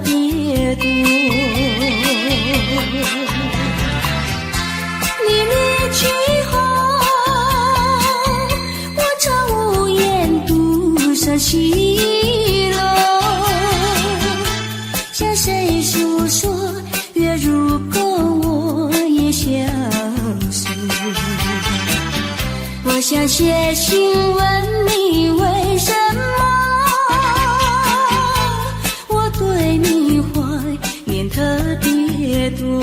别多。你离去后，我常无言独上西楼，向谁诉说？月如钩，我也消失。我想写信问你，为什么我对你怀念特别多。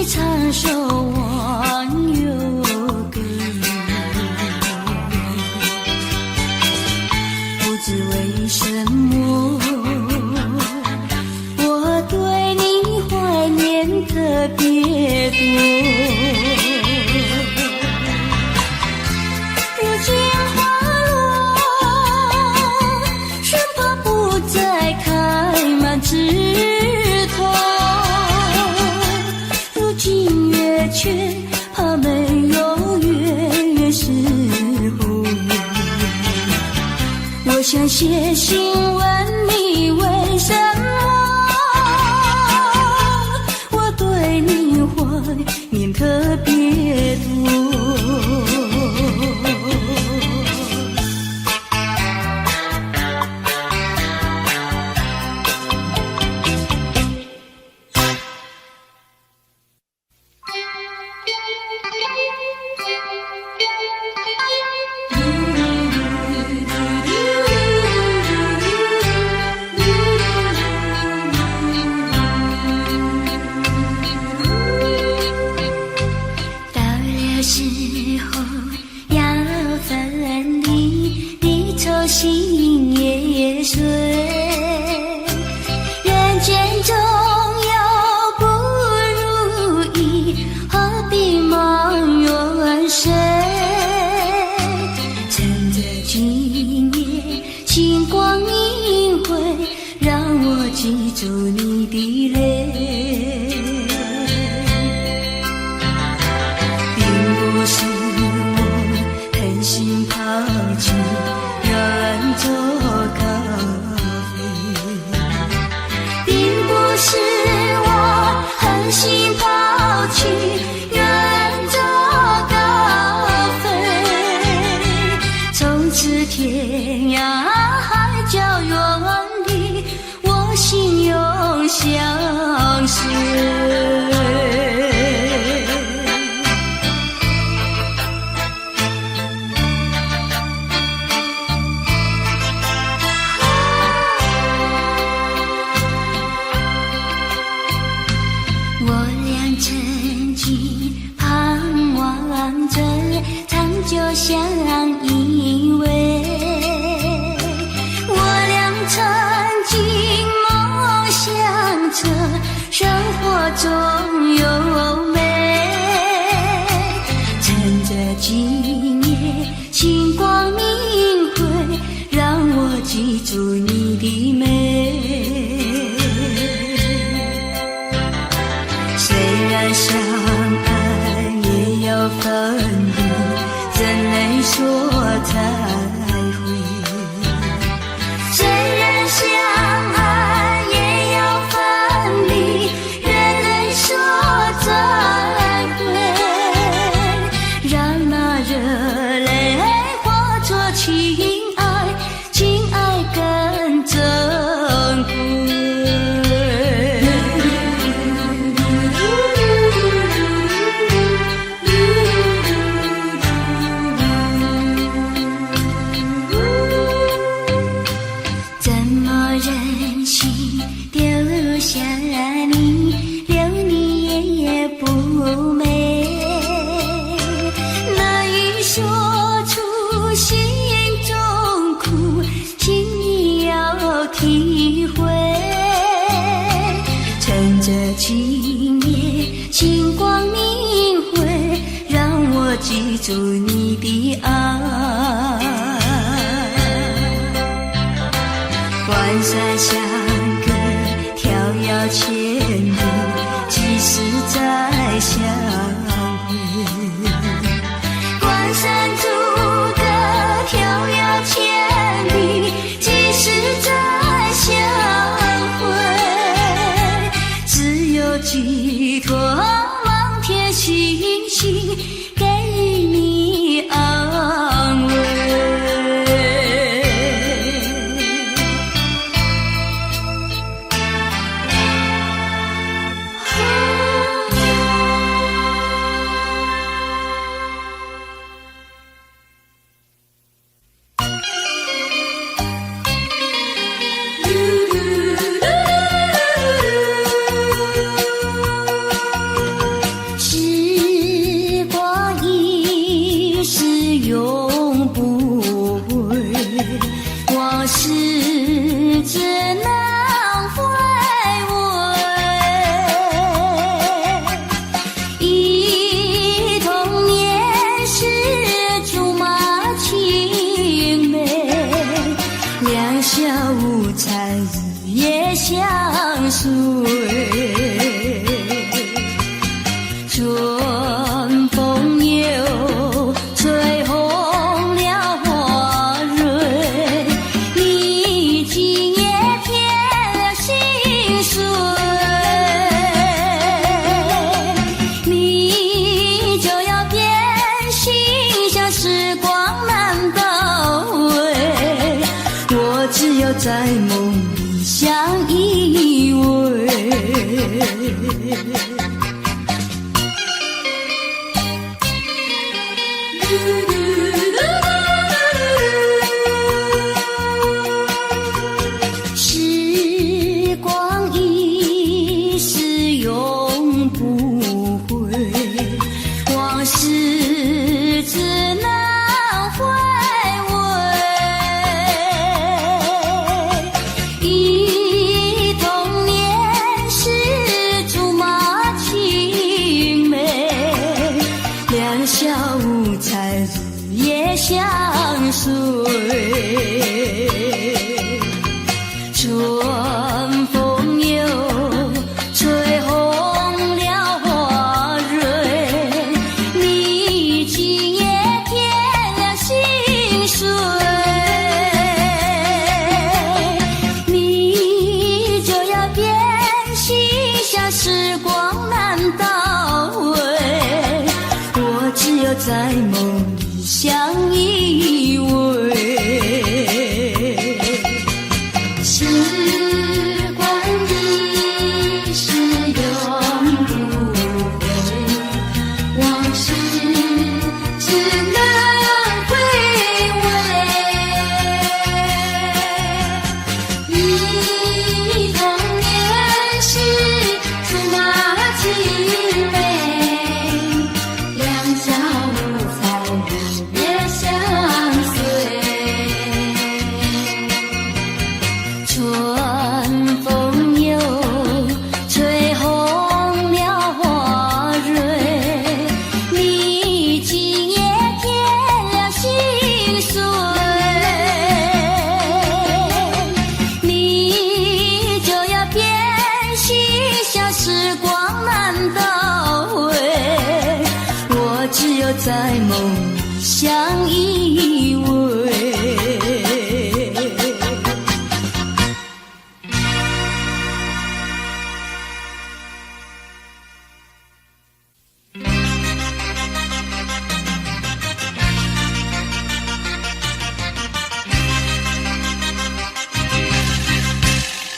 长守忘忧歌，不知为什么我对你怀念特别多。如今花落，生怕不再开满枝头，却怕没有月时候。我想写信问你，为什么我对你怀念特别多。心也碎，人间总有不如意，何必忙远水？趁着今夜星光明辉，让我记住你的泪，并不是我狠心抛弃远走高飞，并不是我狠心抛弃远走高飞，从此天涯海角远离，我心永相随。曾经盼望着长久相依偎，我俩曾经梦想着生活中有美，趁着今夜星光明辉，让我记住你的美。虽然相爱也要分离，怎能说再会？虽然相爱也要分离，愿能说再会，让那热泪化作情爱，情爱更珍贵。说出心体会。趁着今夜星光明辉，让我记住你的爱。关山相隔，迢遥千里，几时再相会？关山阻隔，迢遥千里，几时再相会？只有寄托满天星星，给你安慰。时光一逝永不回，往事只能回味。忆童年时竹马青梅，两小无猜日夜相随。春风又吹红了花蕊，你今夜添了心碎，你就要变心，像时光难倒回，我只有在梦里相依偎。时光一逝永不回，往事只能回味。忆童年时竹马青梅，两小无猜日夜相随。春风又吹红了花蕊，你今夜添了心碎，你就要变心，像时光难倒回，我只有在梦里相依偎。时光一逝永不回，往事只能回味。忆童年时竹马青梅，两小无猜日夜相随。春风又吹红了花蕊，你今夜添了心碎，你就要变心，像时光难倒回，我只有在梦里相依偎。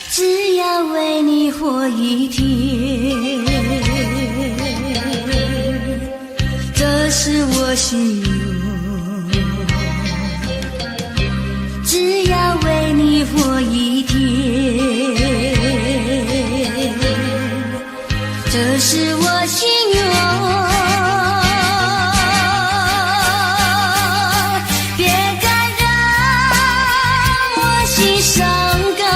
只要为你活一天，这是我心愿。只要为你活一天，这是我心愿。别再让我心伤感。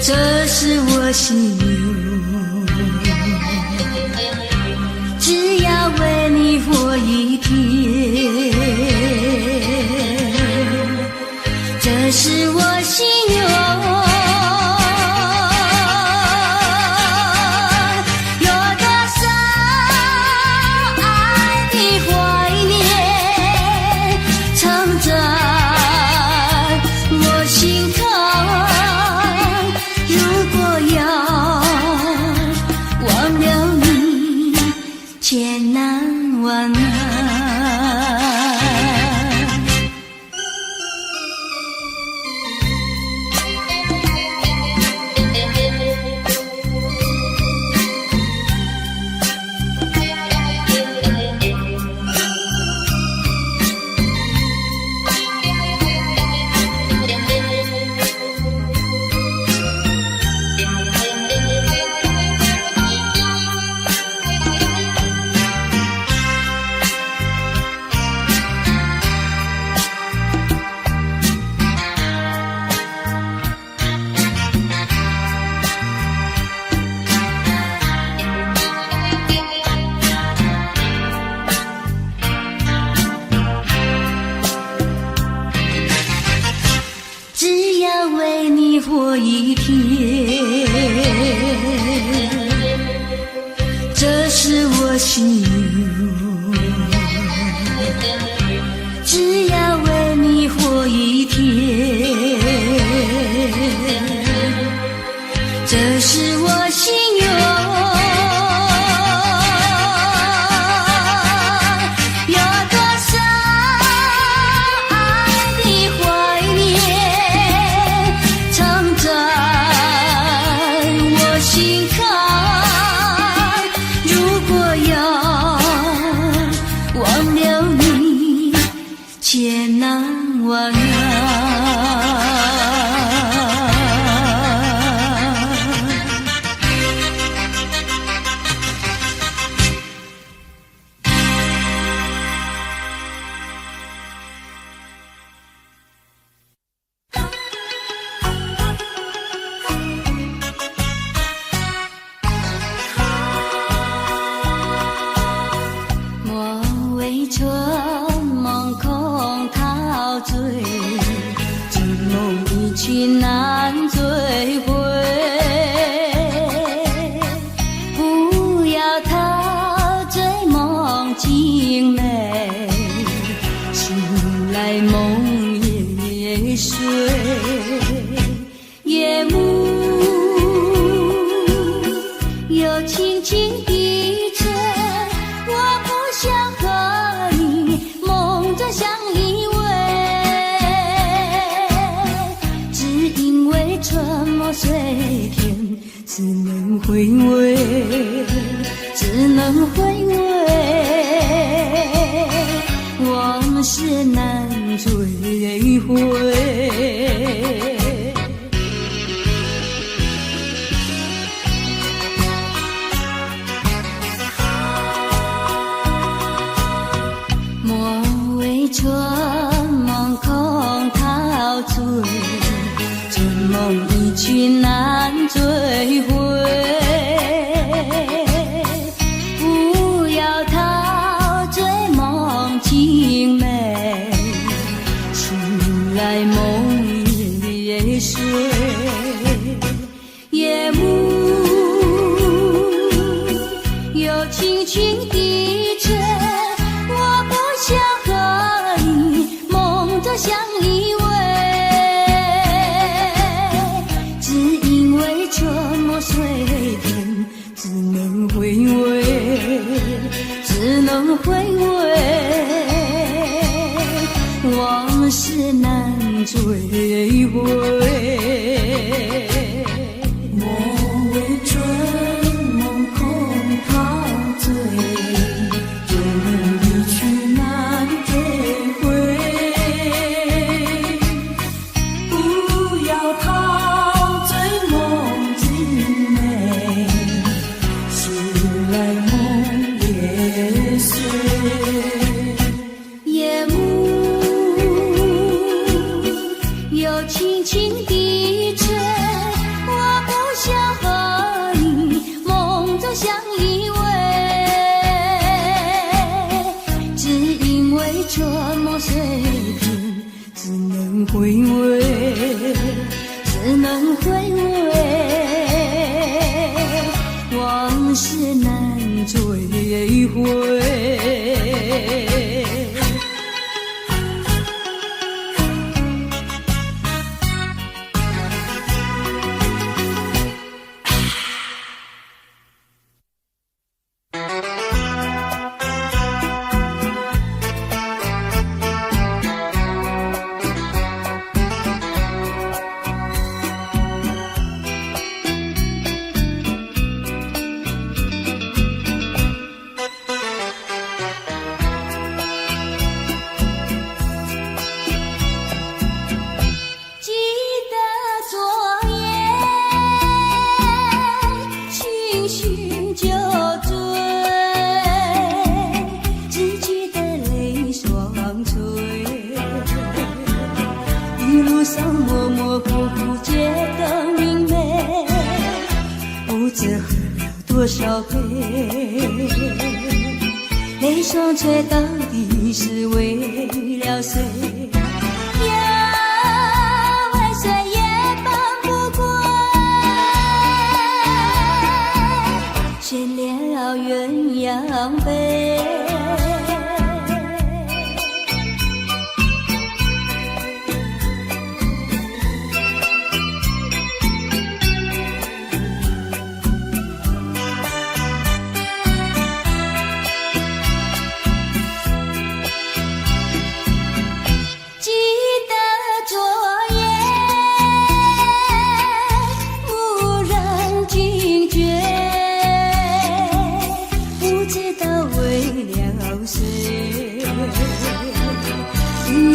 这是我心流，只要为你活一天。这是我心流，有多少爱的怀念，藏在我心头。如果要忘了你，千难万难。活一天，这是我心流，只要为你活一天，这是我心流。千难万难，莫为春梦空陶醉，这梦一去难追回。不要陶醉梦境美，醒来梦也碎。夜幕又轻轻低垂，我不想和你梦着相依偎，只因为春梦随天，只能回味，只能回味，往事难追回。春梦空陶醉，这梦一去难追回。不要陶醉梦境美，醒来梦也碎。夜幕又轻轻低垂，我不想相依偎，只因为春梦随天，只能回味，只能回味，往事难追回。莫为春梦空陶醉，这梦一去难追回。夜幕又轻轻回味，只能回味，往事难追回。多少杯，泪双垂到底是为了谁？呀，为谁也放不过，牵了鸳鸯杯。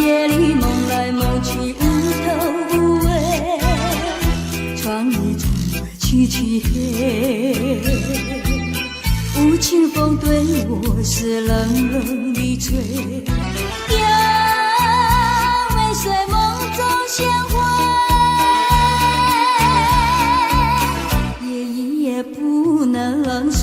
夜里梦来梦去无头无尾，窗里窗外凄凄黑，无情风对我是冷冷的吹。呀，为谁梦中鲜花，夜夜不能睡。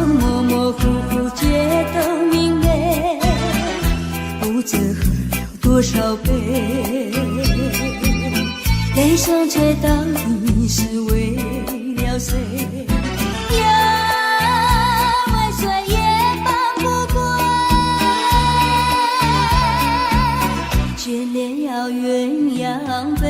模模糊糊街灯明媚，不知喝了多少杯，泪双垂到底是为了谁？呀，为谁也放不过，牵了鸳鸯杯。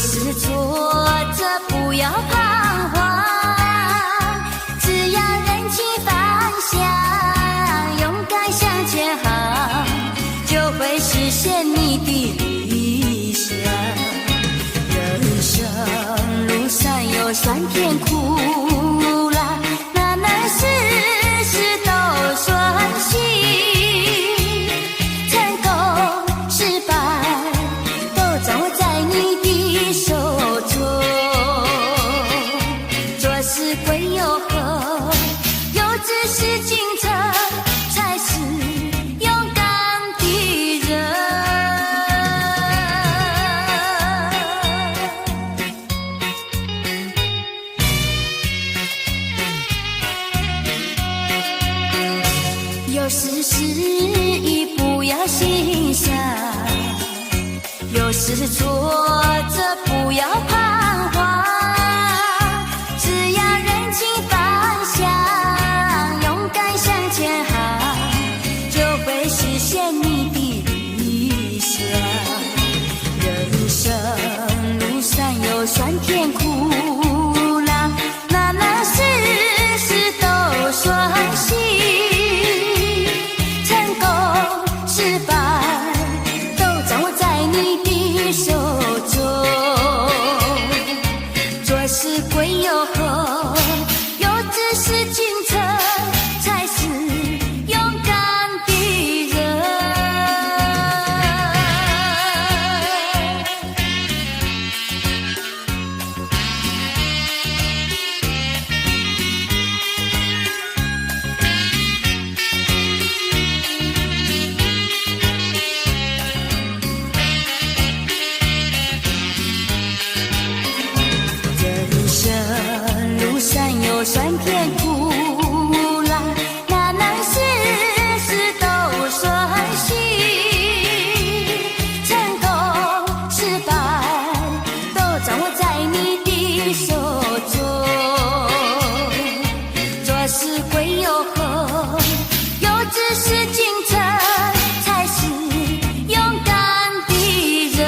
事做着不要彷徨，只要认清方向，勇敢向前行，就会实现你的理想。人生路上有酸甜苦辣，哪能事事都顺心？成功失败都掌握在你的手中。做事归有恒，有志是进程，才是勇敢的人。有事时已不要心想，有事做着不要彷徨，只要认清方向，勇敢向前行，就会实现你的理想。人生路上有酸甜苦辣，哪能事事都顺心？成功失败都掌握在你的手中。做事归有恒，有志是进程，才是勇敢的人。人生路上有酸甜苦辣，哪能事事都顺心？成功失败都掌握在你的手中。做事归有恒，有志是进程，才是勇敢的人。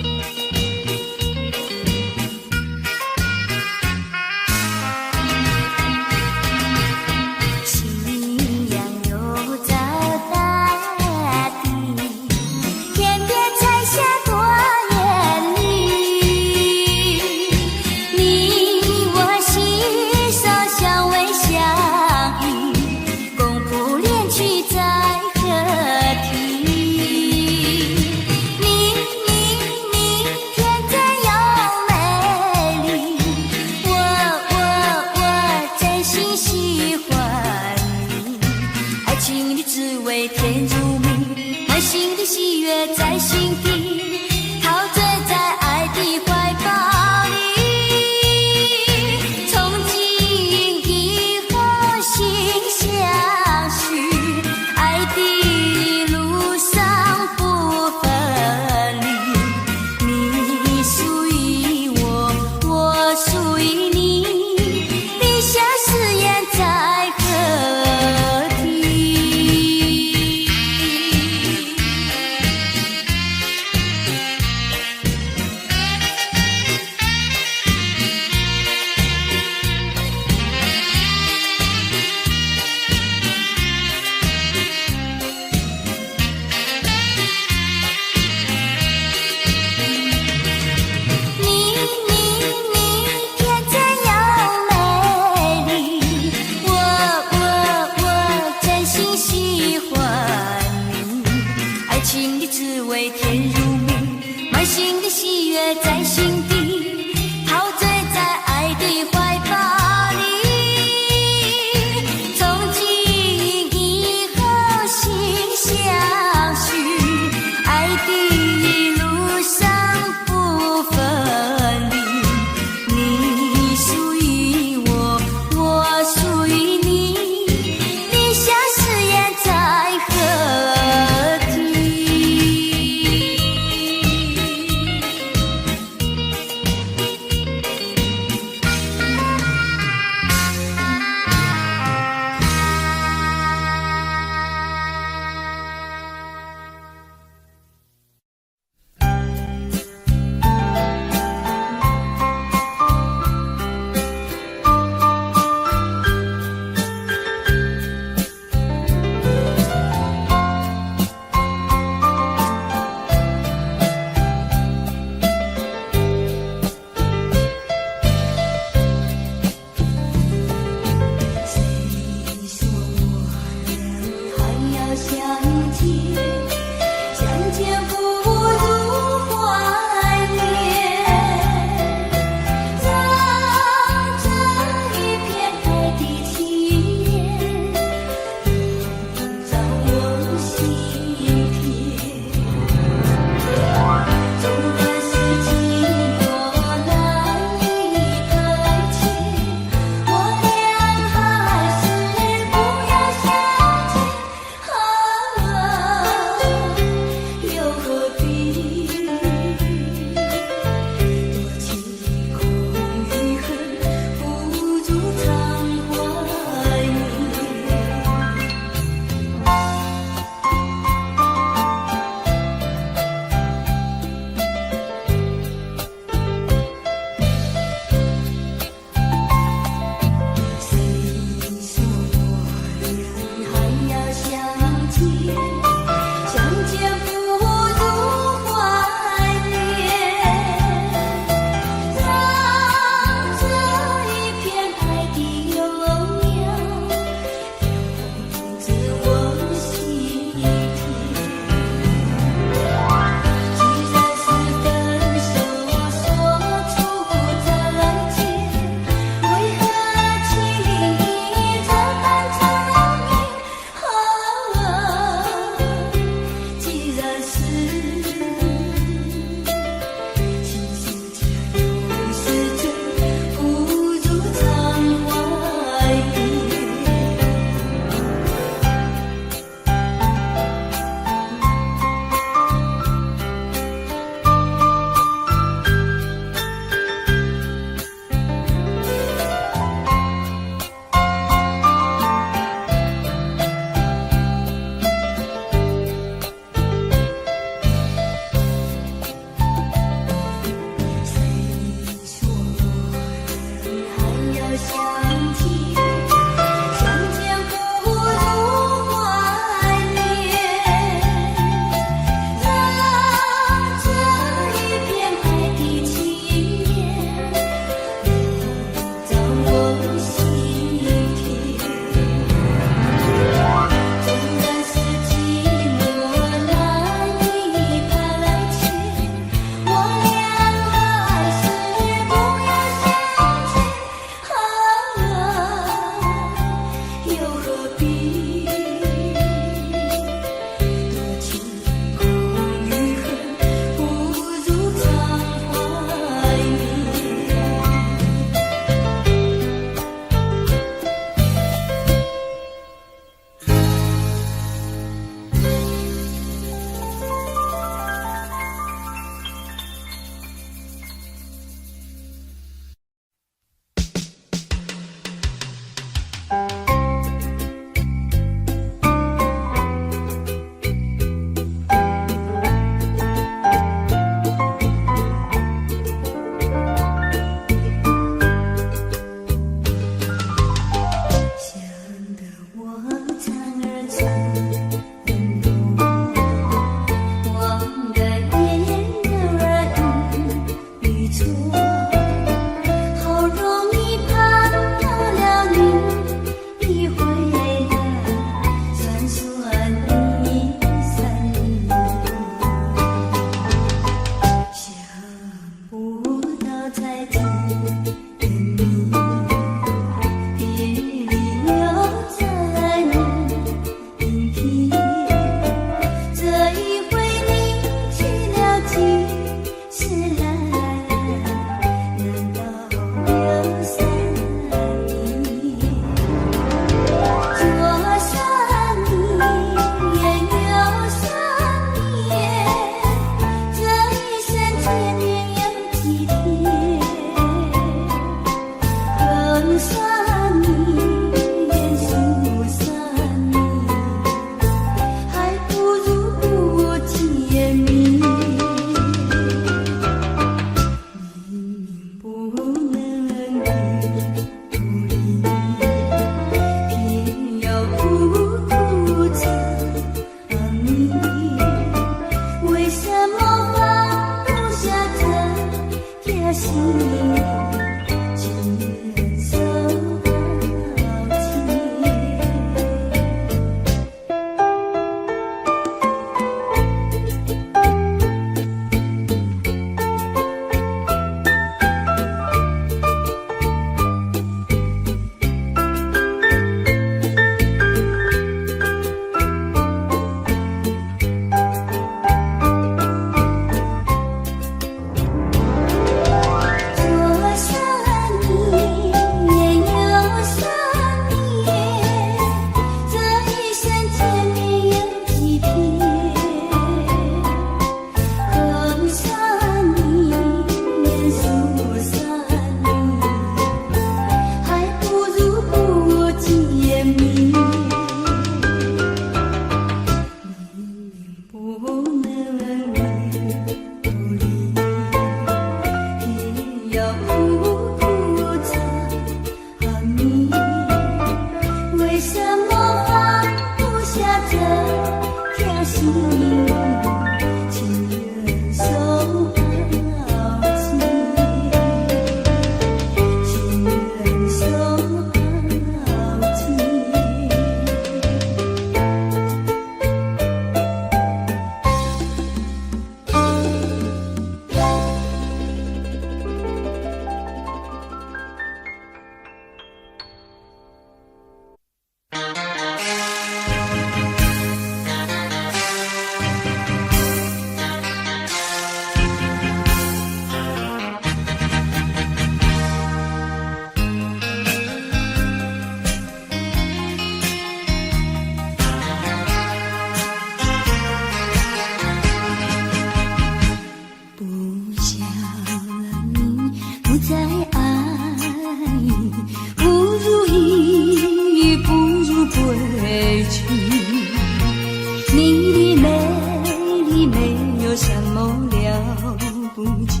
什么了不起？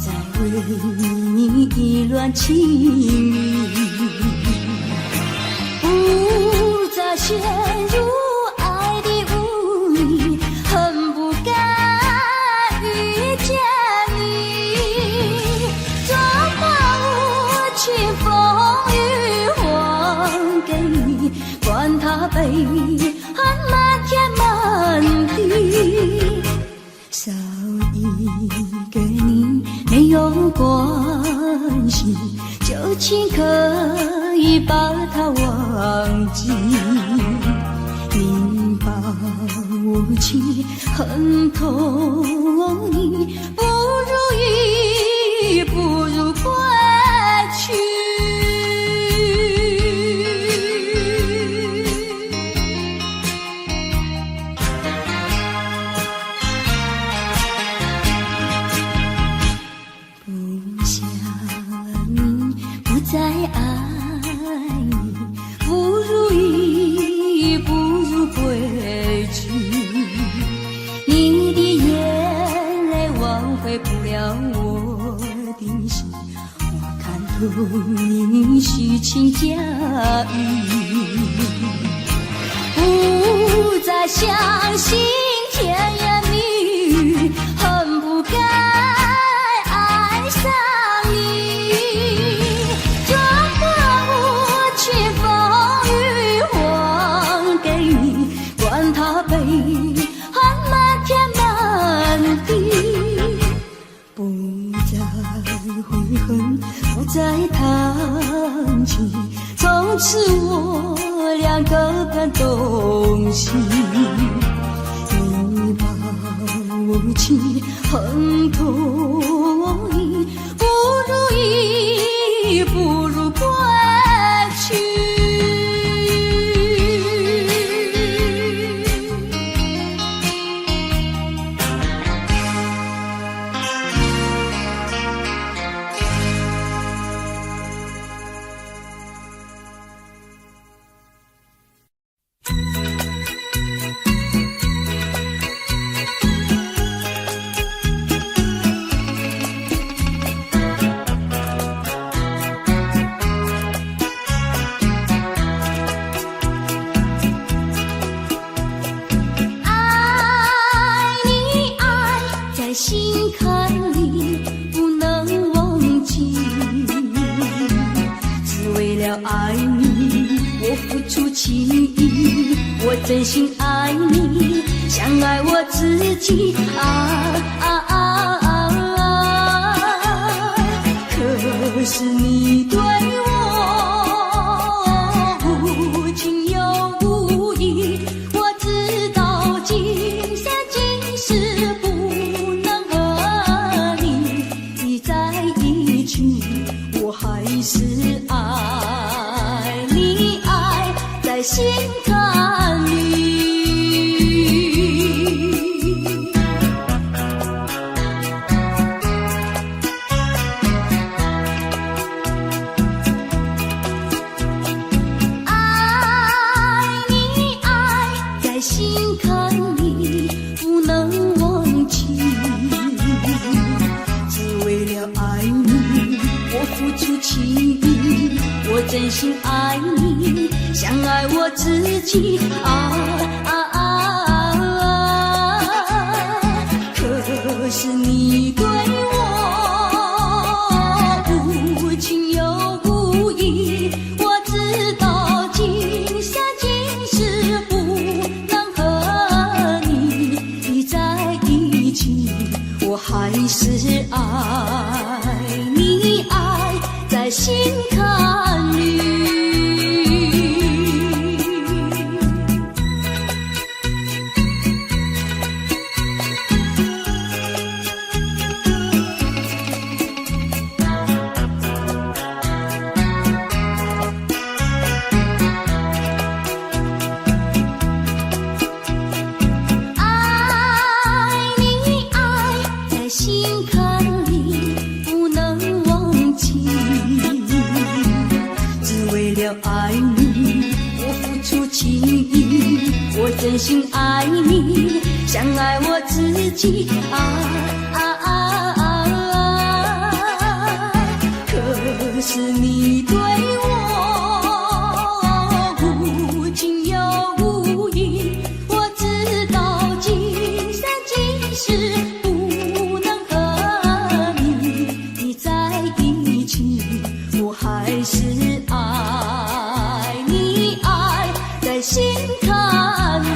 不在对你意乱情迷，不再陷入爱的雾里，恨不该遇见你。怎么无情风雨还给你，管他悲恨漫天满地，少一个你没有关系，就请可以把它忘记。你把我情恨透你，不如意不如归去。不想你，不再爱你，不如意不如归去。你的眼泪挽回不了我的心，我看透你虚情假意，不再相信甜言蜜语，恨不该爱上你。怎么无情风雨还给你，管他悲恨漫天满地，不再悔恨，不再谈起，从此我俩各奔东西。你把我情恨透你，不如意不如归去。心坎里不能忘记，只为了爱你我付出情意，我真心爱你，像爱我自己可是你对我无情又无义，我知道今生今世不我还是爱你，爱在心坎里。爱你，爱在心坎里，不能忘记，只为了爱你我付出情意，我真心爱你，像爱我自己可是你对我无情又无义，我知道今生今世不能和你在一起，我还是爱你，爱在心坎里。爱你，我付出情意，我真心爱你，像爱我自己是你对我无情又无义，我知道今生今世不能和你在一起，我还是爱你，爱在心坎里。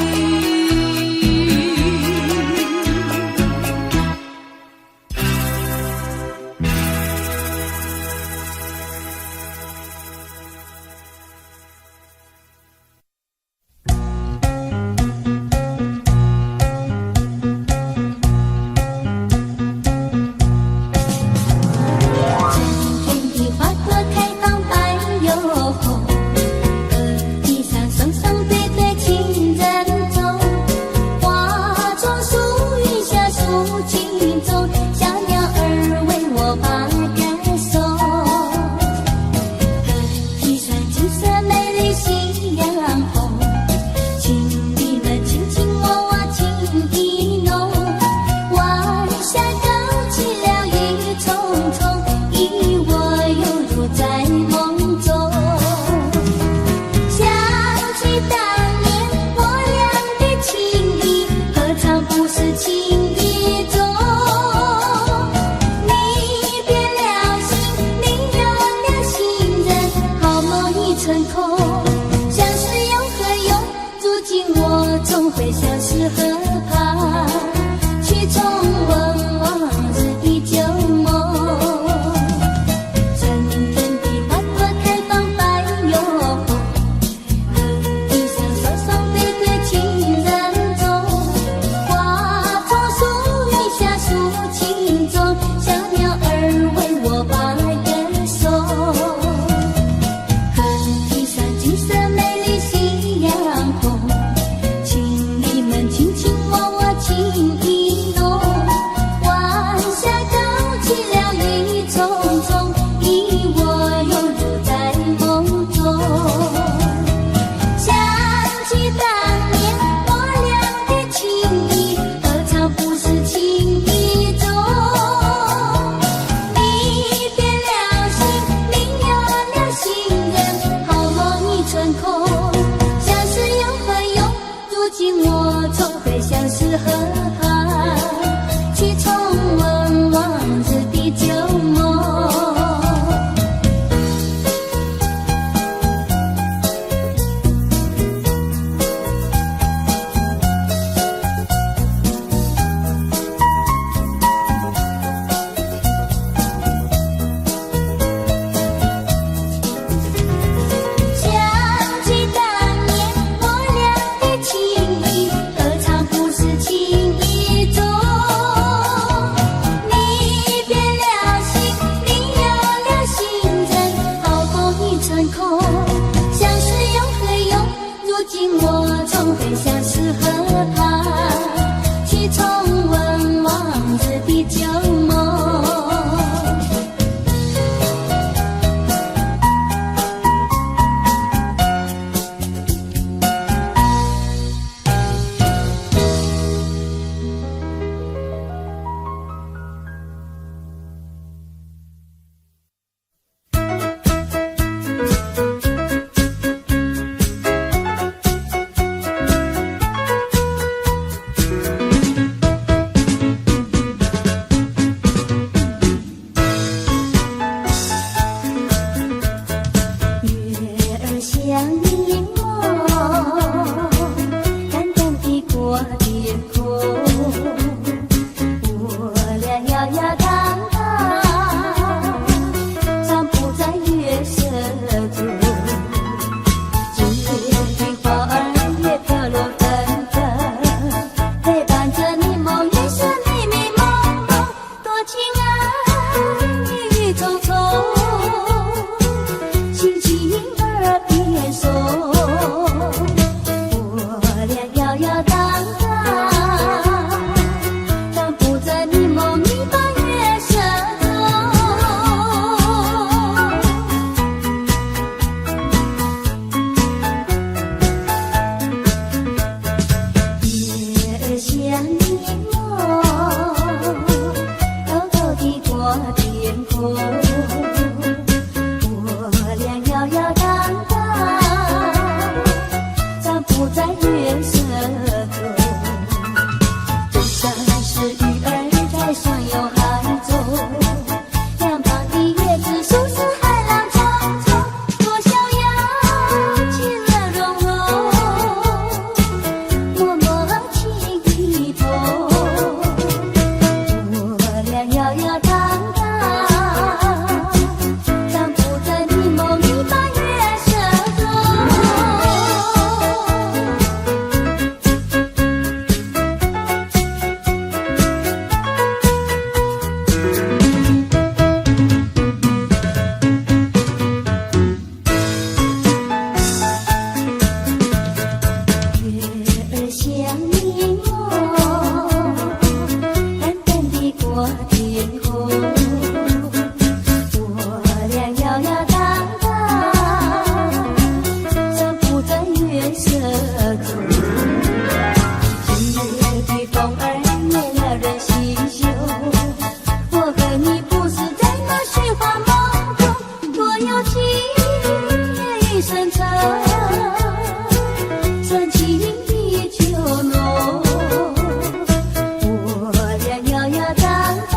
情有情深长，深情依旧浓。我俩摇摇荡荡，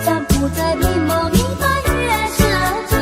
散步在迷蒙一般月色中。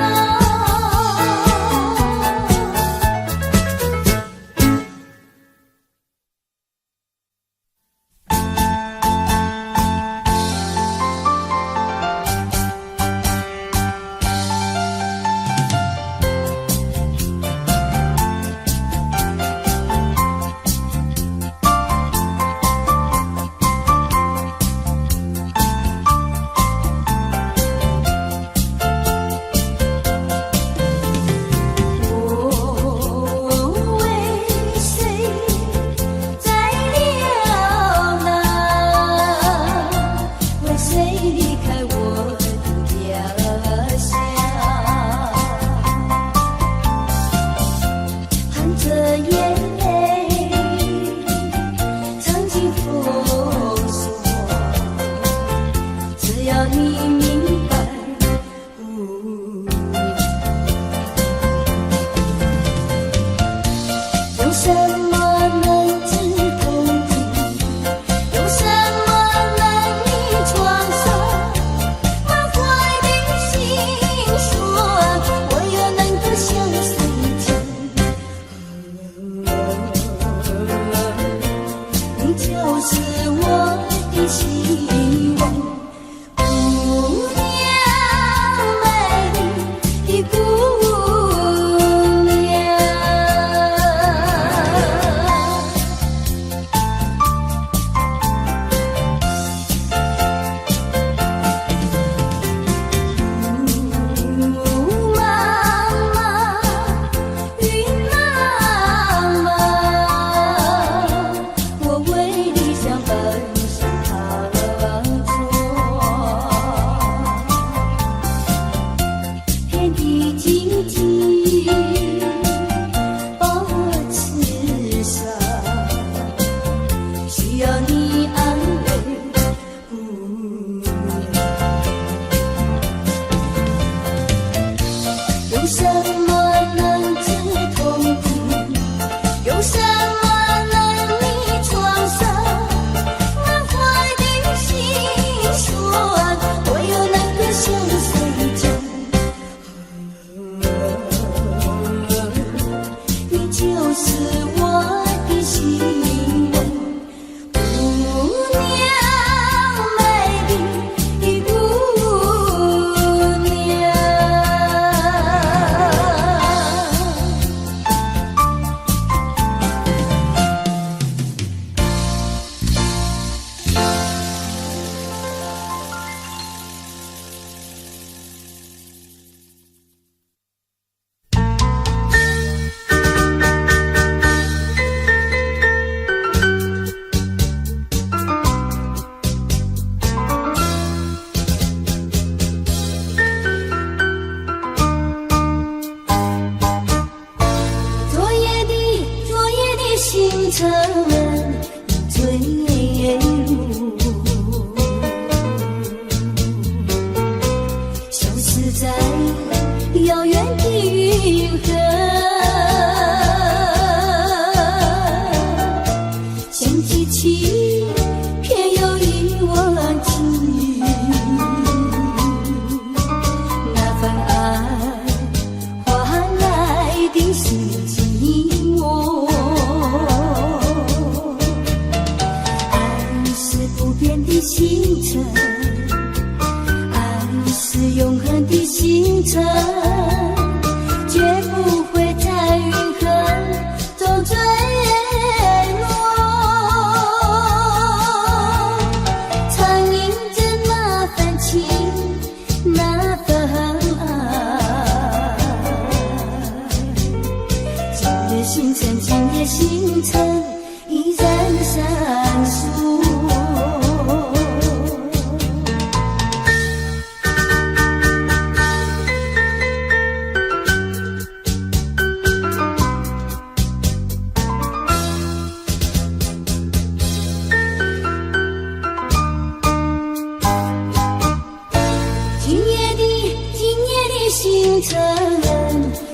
星辰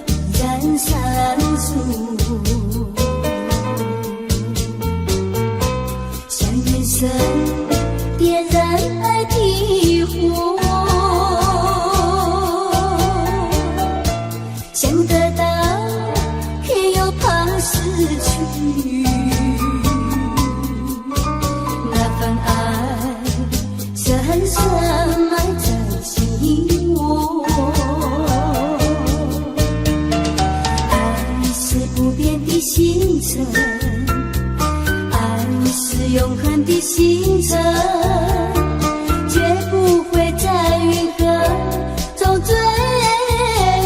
依然闪烁，像眼神点燃爱的火，想得到却又怕失去，那份爱深深埋在心窝。爱是不变的星辰，爱是永恒的星辰，绝不会在云河中坠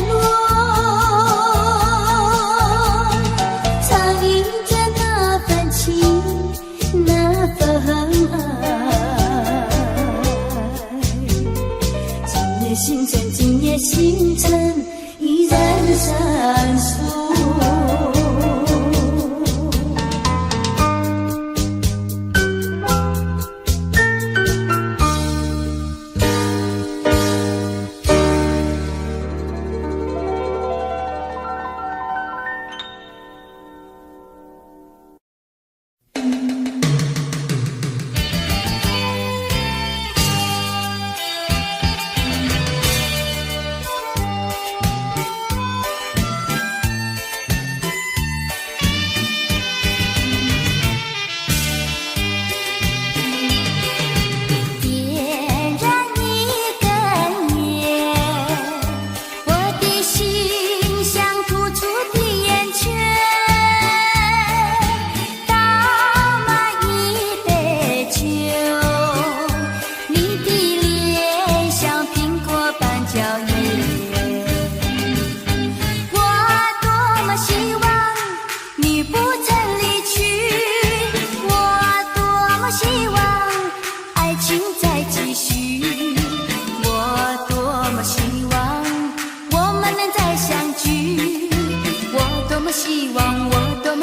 落。常印着那份情，那份爱。今夜星辰，今夜星辰依然闪烁。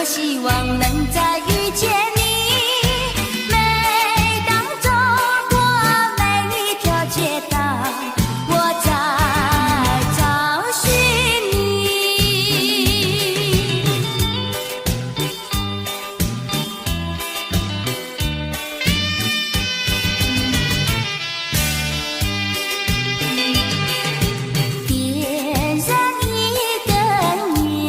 希望能再遇见你，每当走过每一条街道，我在找寻你。点燃一根烟，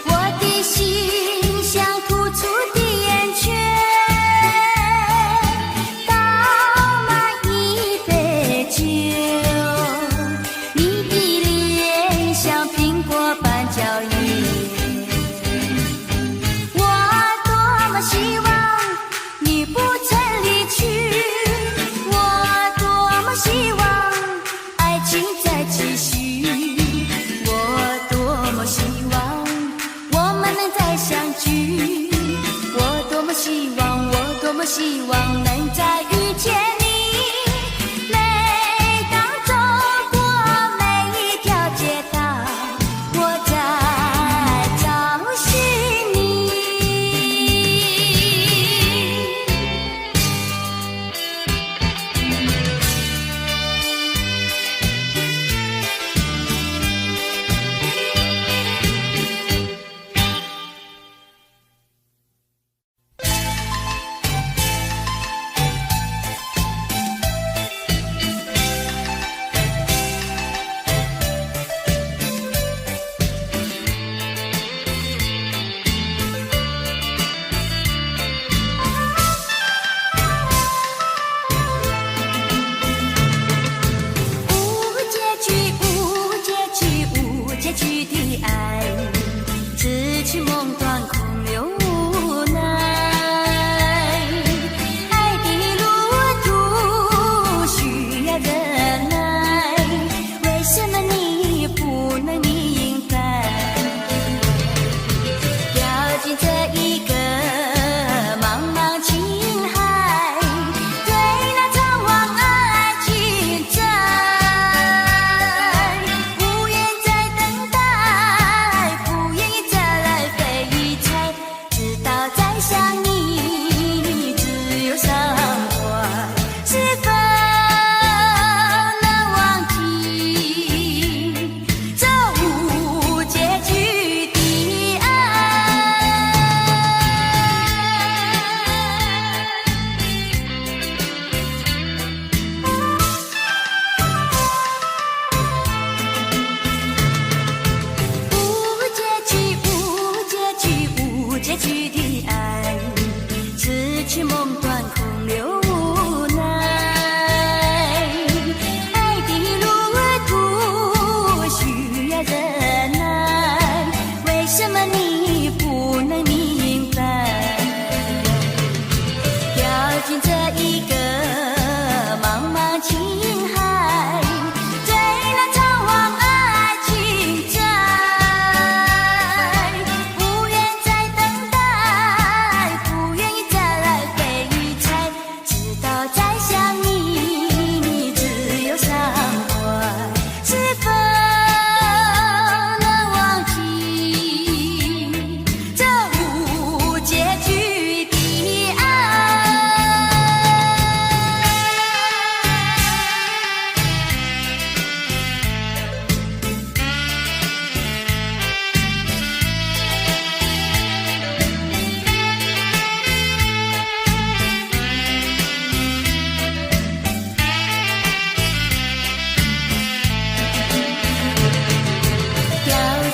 我的心像突出的圆圈，倒满一杯酒，你的脸像苹果般娇艳。我多么希望你不曾离去，我多么希望爱情再继续，我多么希望我们能再相聚，我多么希望，我多么希望能再遇见你。每当走过每一条街道，我在找寻你。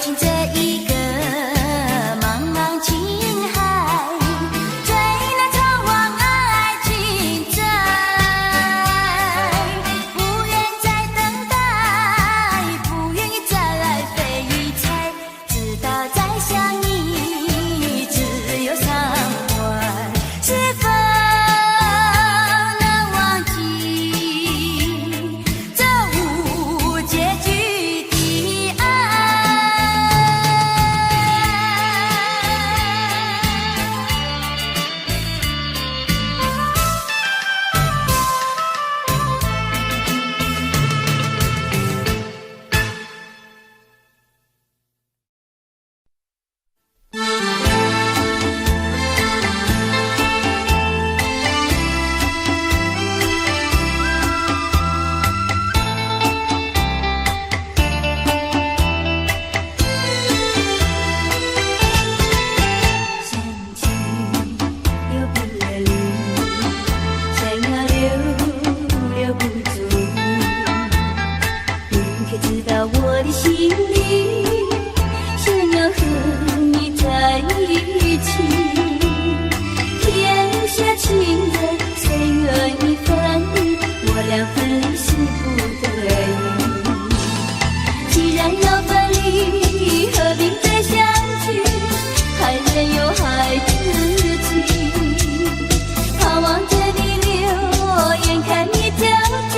行这一个茫茫情海，最难逃往爱情债，不愿再等待，不愿意再来飞一猜，直到再相遇，只有伤怀，是否能忘记这无结局的爱？想起又不能留，想要留不住。你可知道我的心里，想要和你在一起。天下情人谁愿意分离？我俩分离是不得已。既然要分离，何必再相聚？还能有孩子气，盼望着你留，眼看你就走，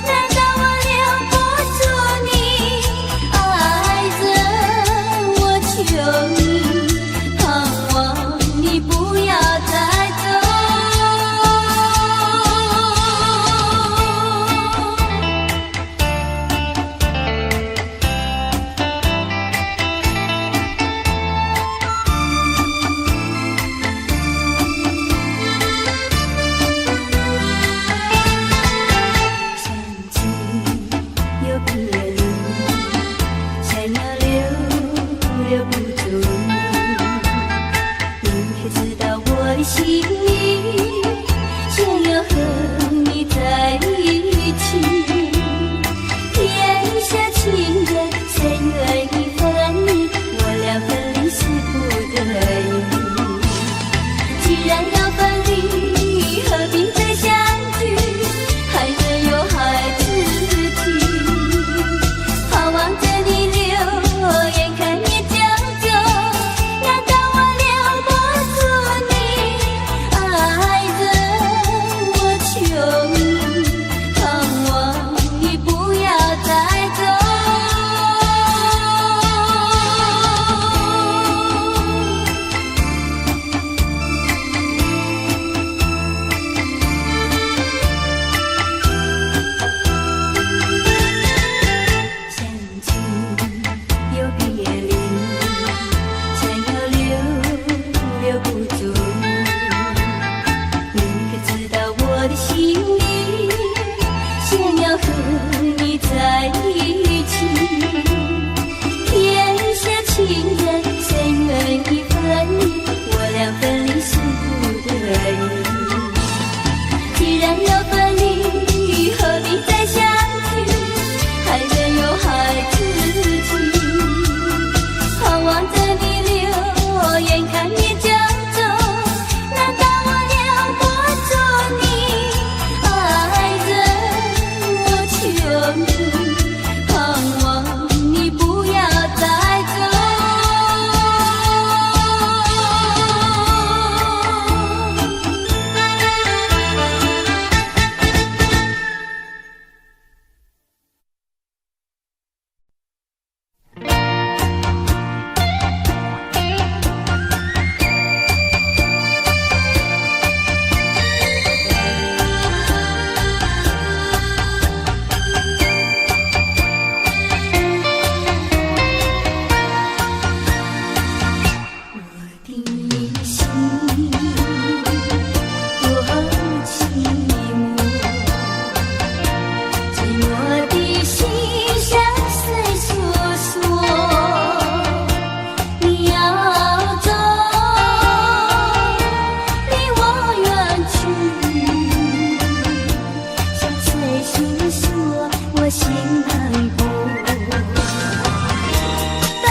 难道我留不住你？爱人，我求你，盼望你不要再走。想起又不能留，想要留不住。你可知道我的心里，想要和你在一起。天下情人谁愿意分离？我俩分离是不得已。既然要分离，何必再相聚？还能有孩子气，盼望着你留，眼看你就走，难道我留不住你？爱人，我求你，盼望你不要再走。想起又别离，想要留不住。你可知道我的心里，想要和你在一起。天下情人谁愿意分离？我俩分离是不得已。既然要分离，何必再相聚？还能有孩子气，盼望着你留，眼看你就走，难道我留不住你？爱人，我求你，盼望你不要再走。心难过。当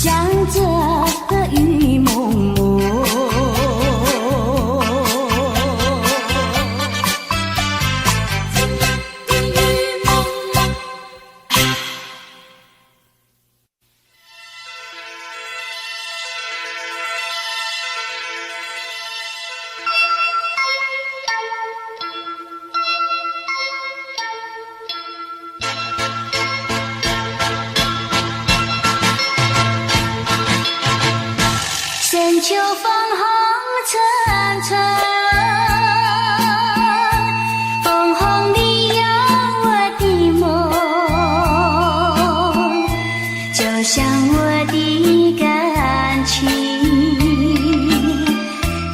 想着雨蒙蒙。深秋枫红层层，枫红里有我的梦，就像我的感情，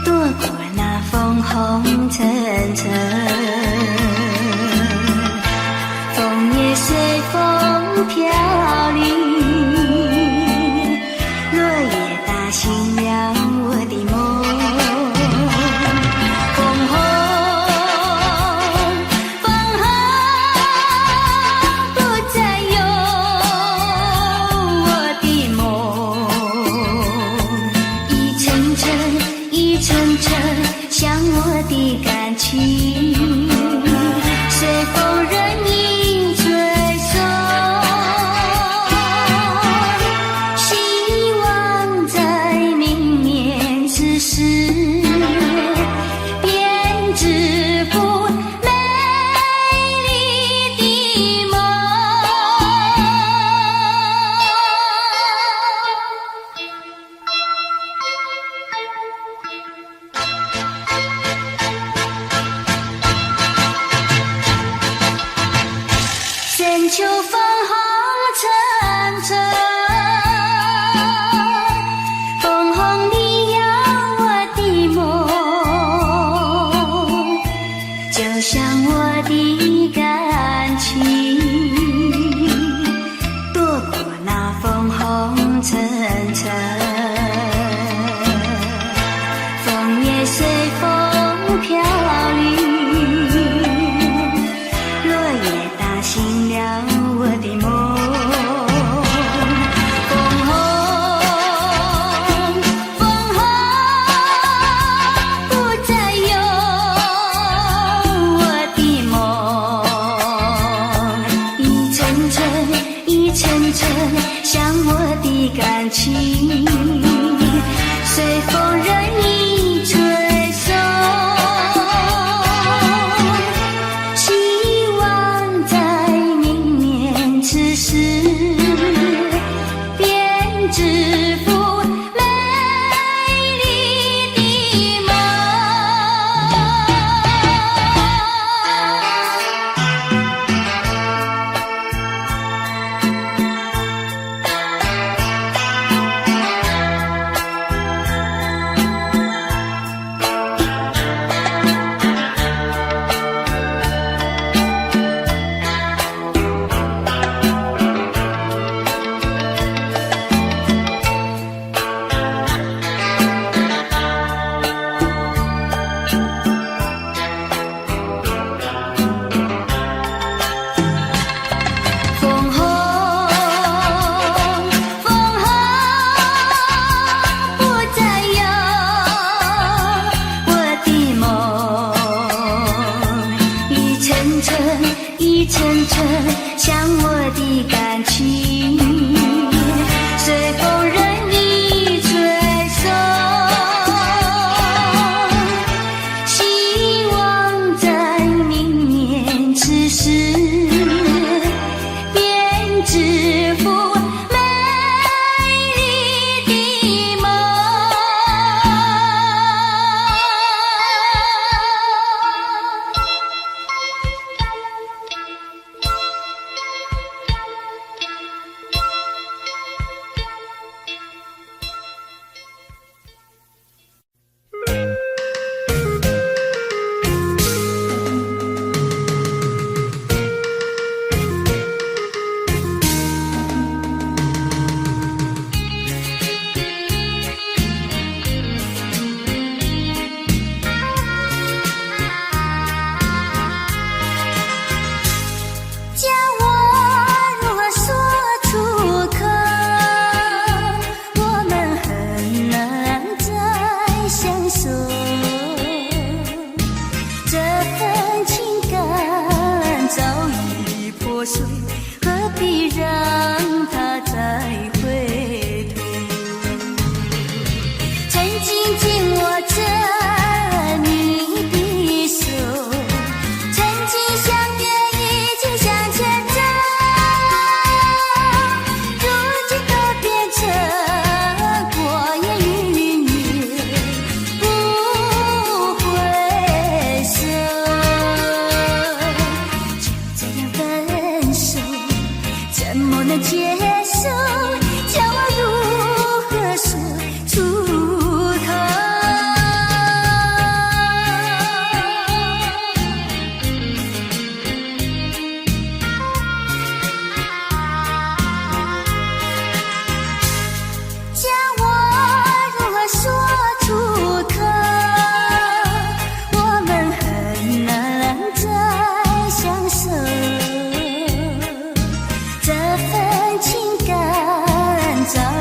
躲过那枫红层层，枫叶随风飘零。醒了我的梦，枫红，枫红不再有我的梦，一层层，一层层，像我的感情，随风任意吹送。编织幅美丽的梦。深秋枫红层层，枫红里有我的梦，就像我的感情，躲过那枫红层层，枫叶随风飘零。醒了我的梦，枫红，枫红不再有我的梦，一层层，一层层，像我的感情，随风任意吹送。此时编织幅美丽的梦。一层层，像我的感情，随风任意吹送。希望在明年此时，编织幅美丽的梦。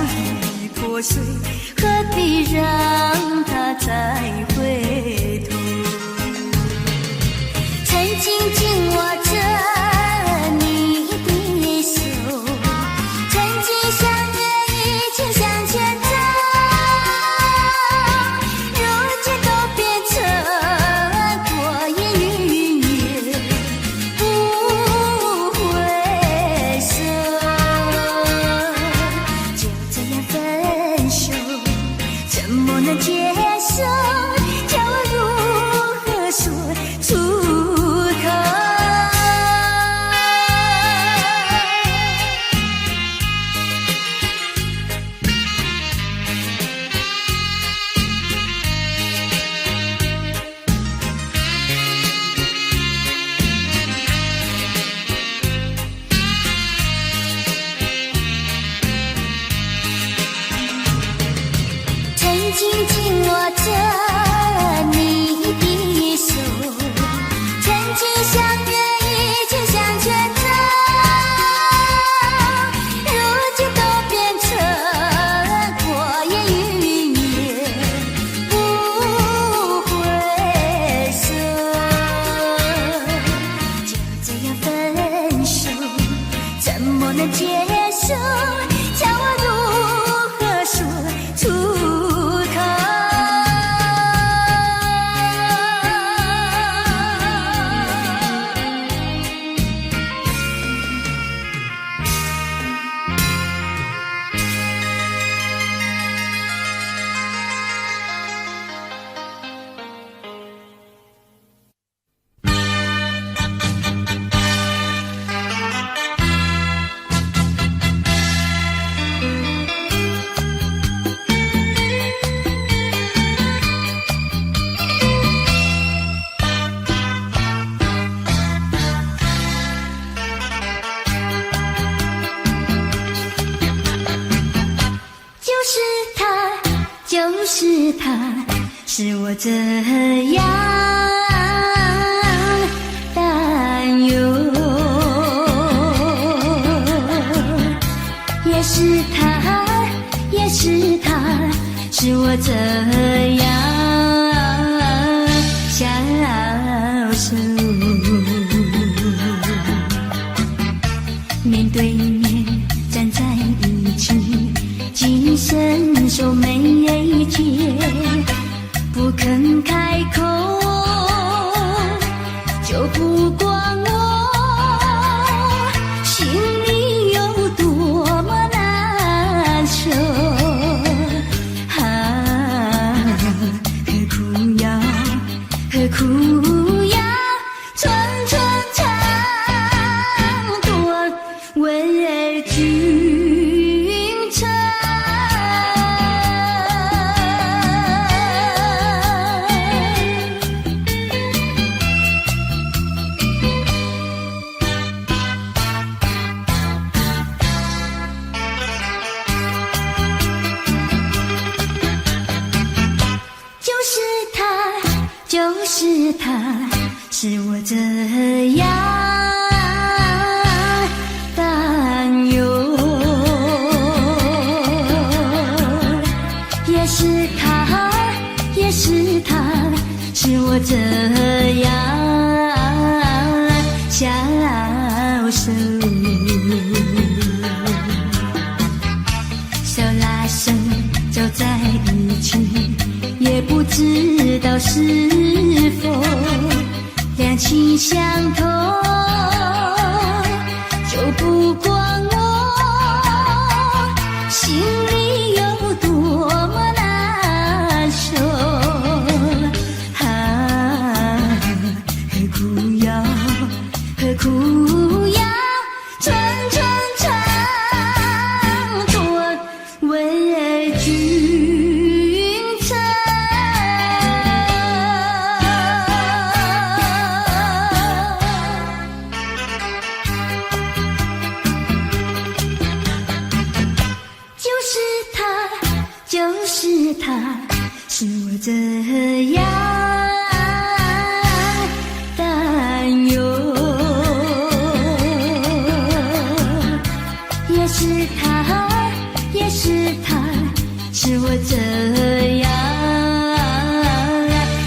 已破碎，何必让它再回头？曾经紧握着你的手，曾经相约一起向前走，如今都变成过眼云烟，不回首。就这样分手，怎么能接受？叫我如何说出口？曾经紧握着你的手，曾经相约一起向前走，如今都变成过眼云烟，不回首。就这样分手，怎么能接受？叫我如何说出口？就是他，使我这样担忧，也是他，也是他，使我这样消瘦。面对面站在一起，紧伸手没接，不肯开口，就不管我心里有多么难受。何苦要，何苦要寸寸长短为君称？就是他，使我这样担忧，也是他，也是他，使我这样消瘦。手拉手走在一起，也不知道是否两情相通，就不管我心里有多么难受。何苦要，何苦要寸寸长短为君称？就是他，使我这样担忧，也是他，也是是我这样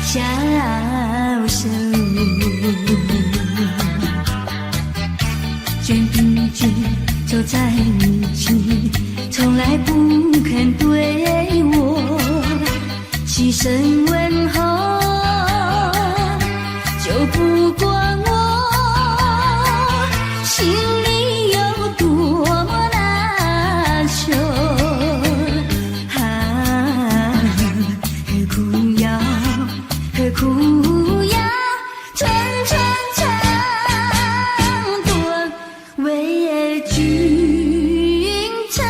消瘦。卷笔卷走在一起，从来不肯对我起身问候，就不管我心里有多么难受。何苦要寸寸长短为君臣？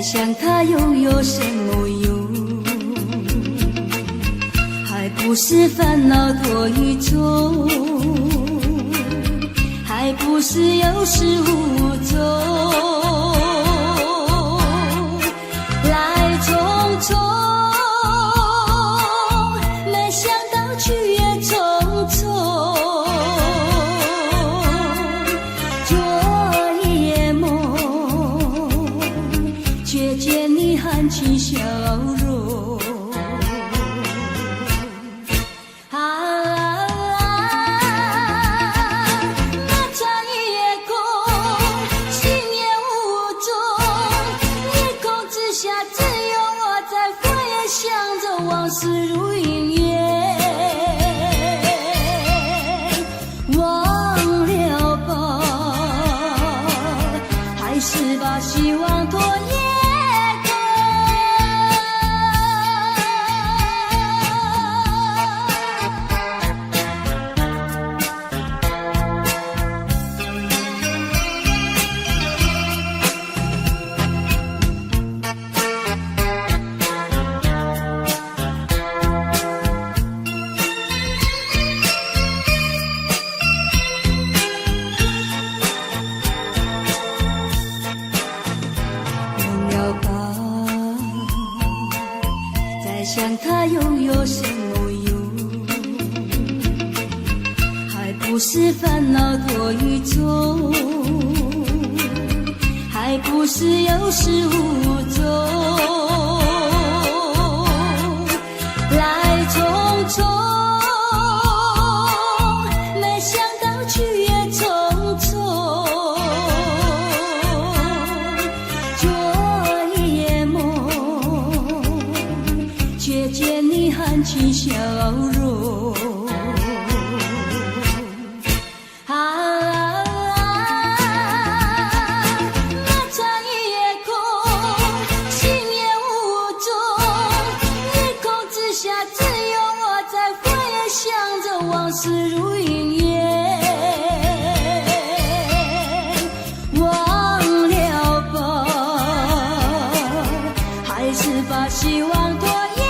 想他又有什么用？还不是烦恼多一种，还不是有始无终。来匆匆，没想到去也匆匆。昨夜梦，却见你含情笑容。往事如云烟，忘了吧，还是把希望拖延。想他又有什么用？还不是烦恼多于重，还不是有始无终，来匆匆，没想到去也匆匆。却见你含情笑容，那场夜空，心也无踪，夜空之下只有我在回想着往事如云烟，忘了吧，还是把希望拖延。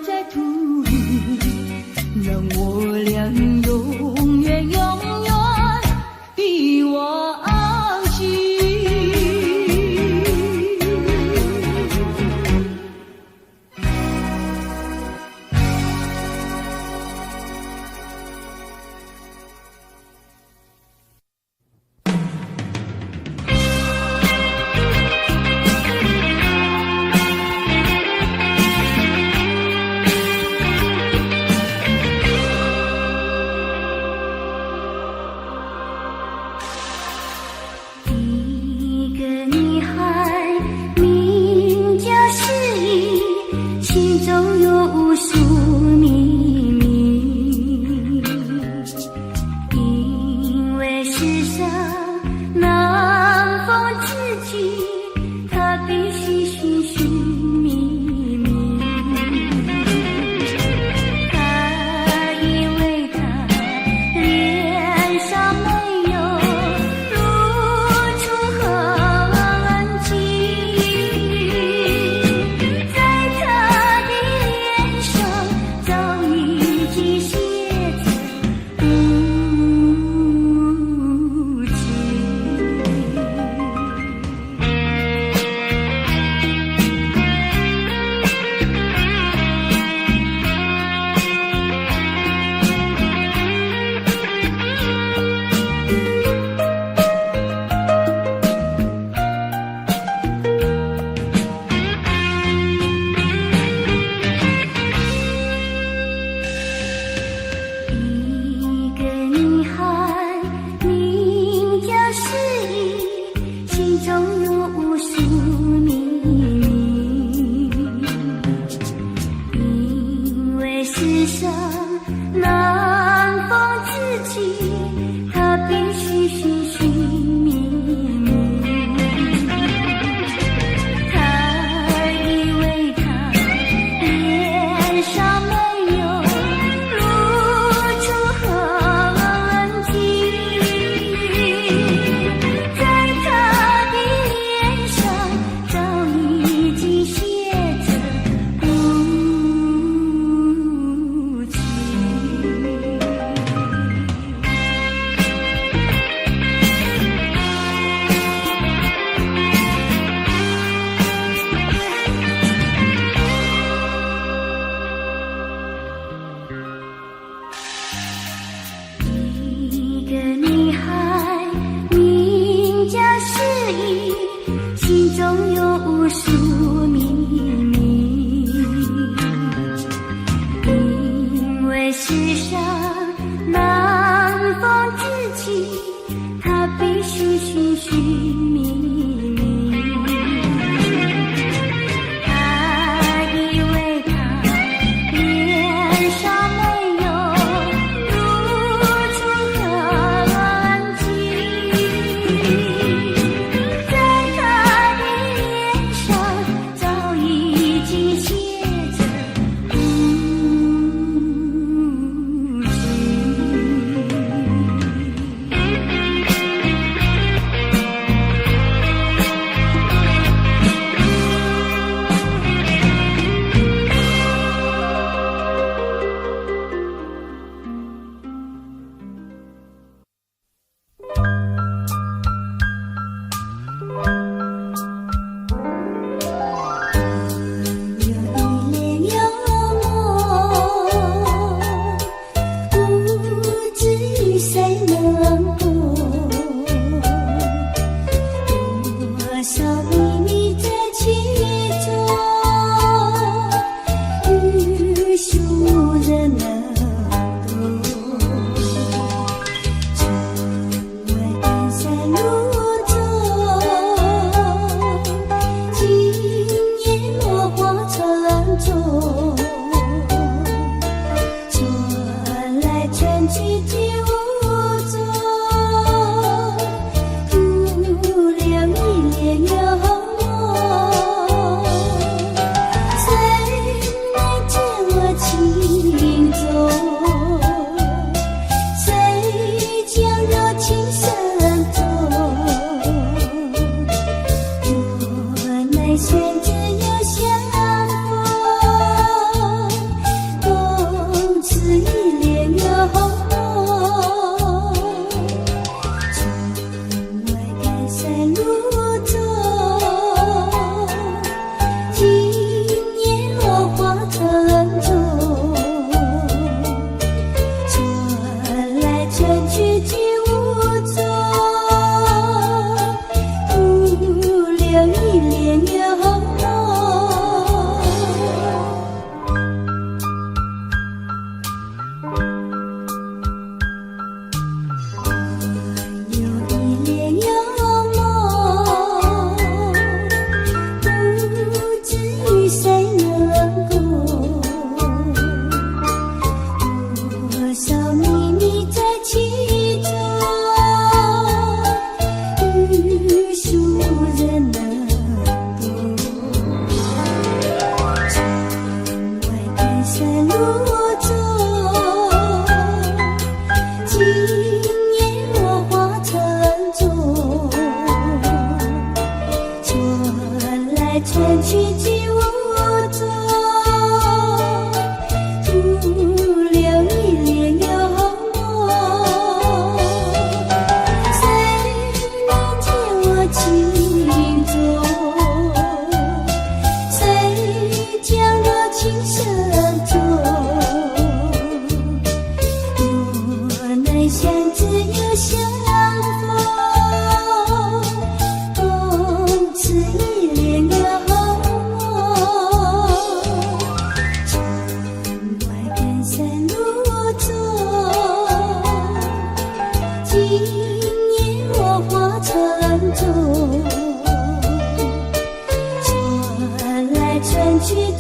在土里，让我俩永远永远比往昔。选择又相逢。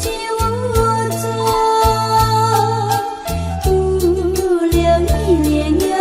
借我走，不留一脸忧。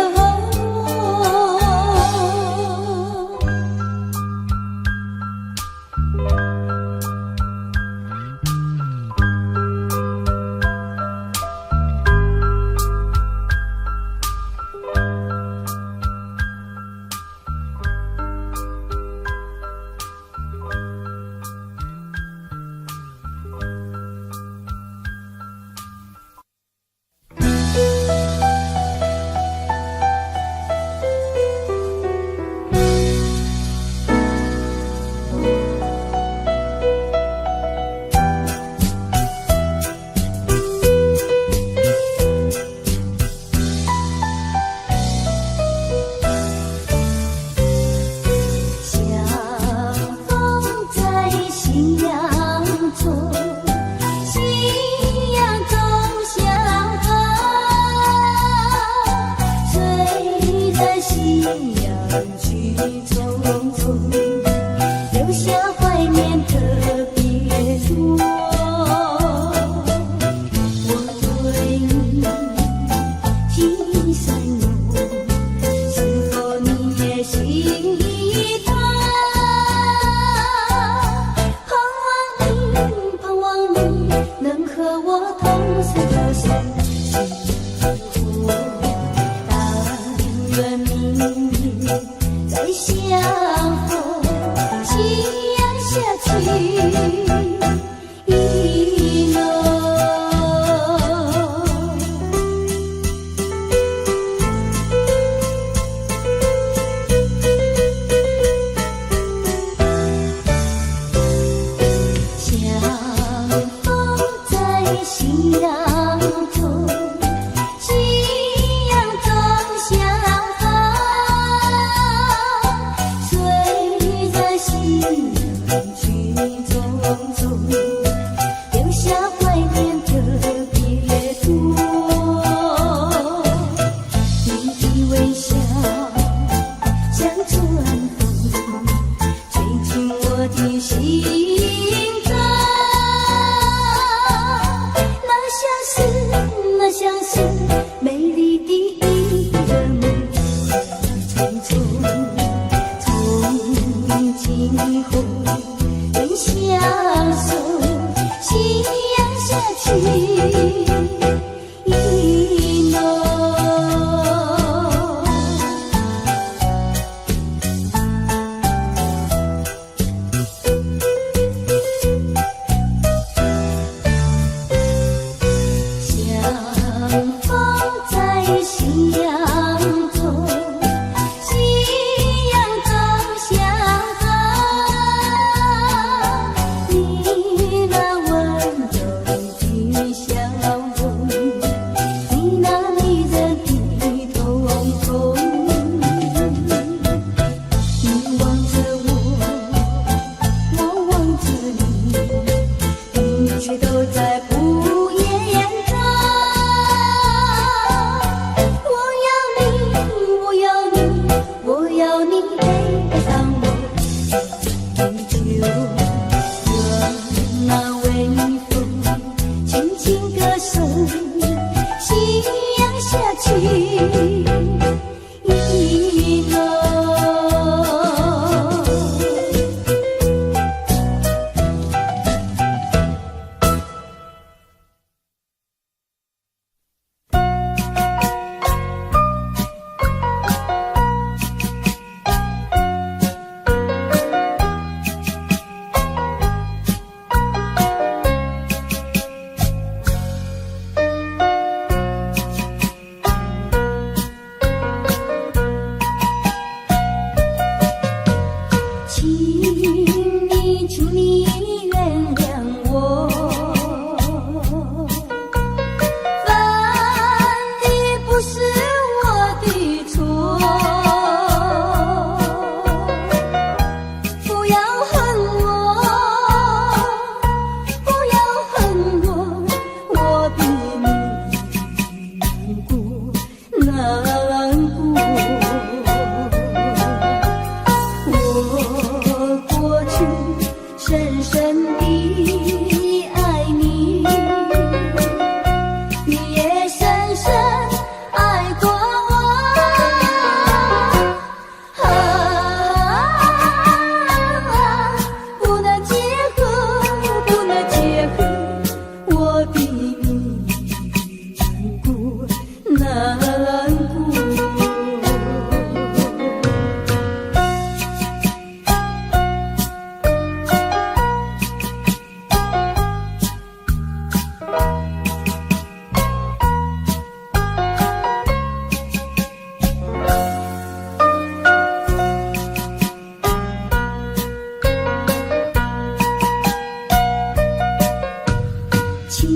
请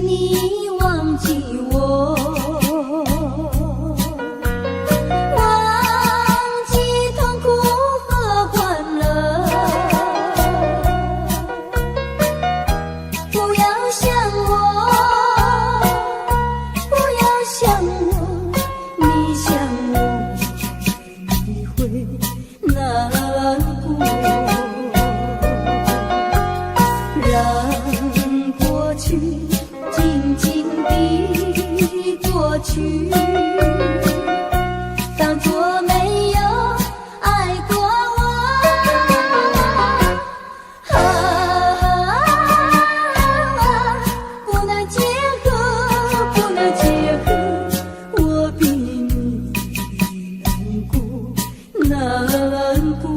你忘记我，忘记痛苦和欢乐，不要想我，不要想我，你想我你会难过，让过去静静地过去，当作没有爱过我。不能结合，不能结合，我比你难过，难过。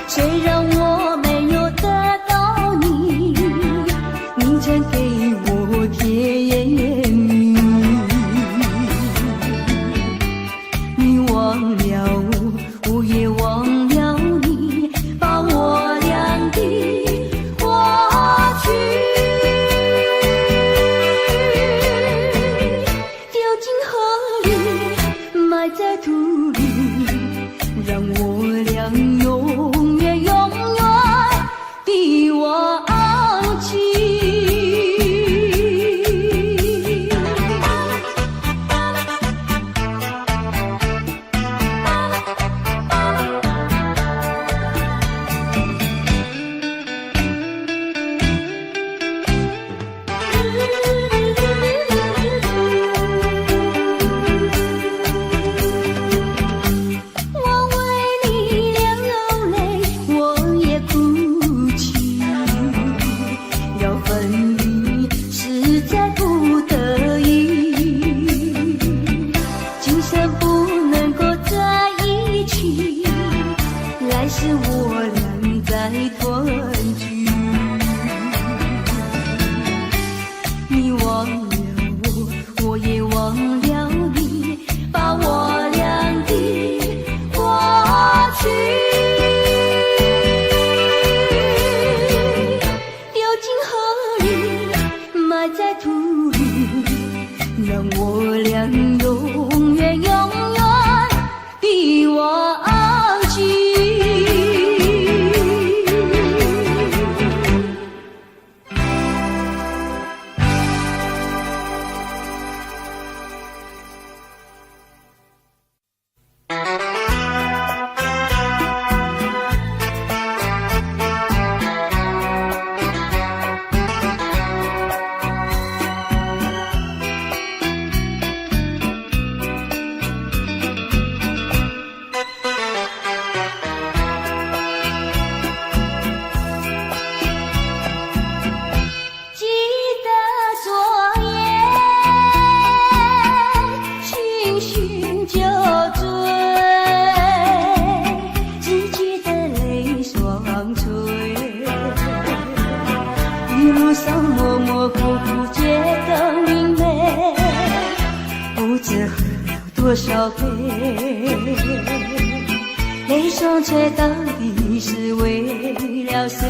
虽然我没有得到你一路上模模糊糊觉得明媚，不知喝了多少杯，泪双垂到底是为了谁？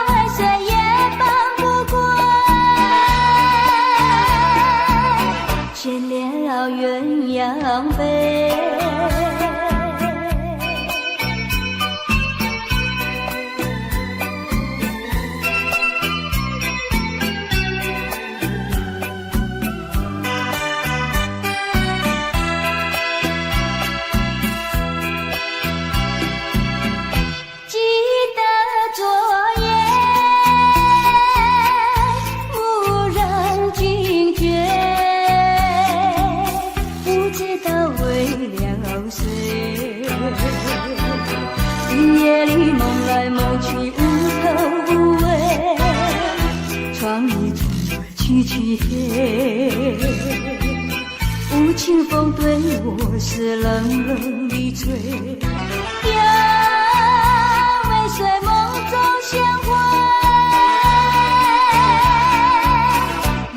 为谁也放不过，牵了鸳鸯杯。夜里梦来梦去无头无尾，窗里充满凄凄黑，无情风对我是冷冷的吹。为谁梦中鲜花，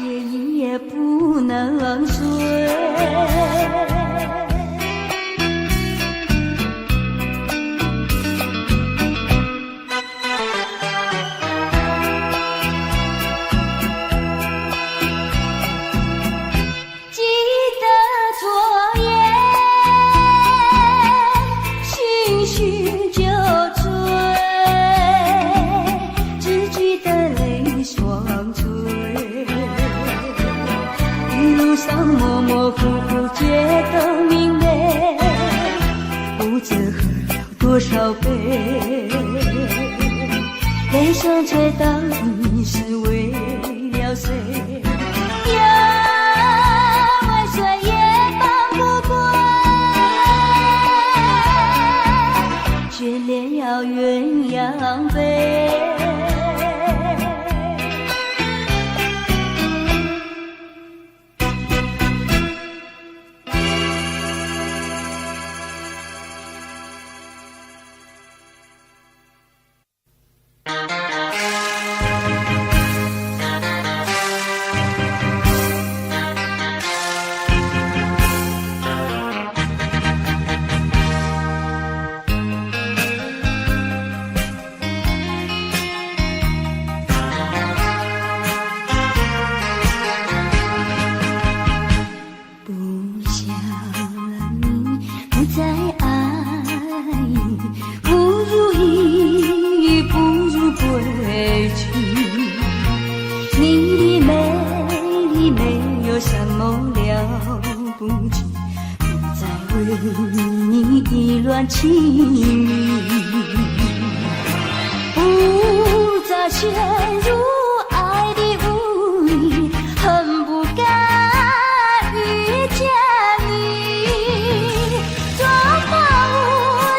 夜夜不能睡。模模糊糊觉得明媚，不知喝了多少杯，泪双垂到底是为了谁？为谁也放不过，却了鸳鸯杯。情意不再陷入爱的雾里，恨不该遇见你，装把无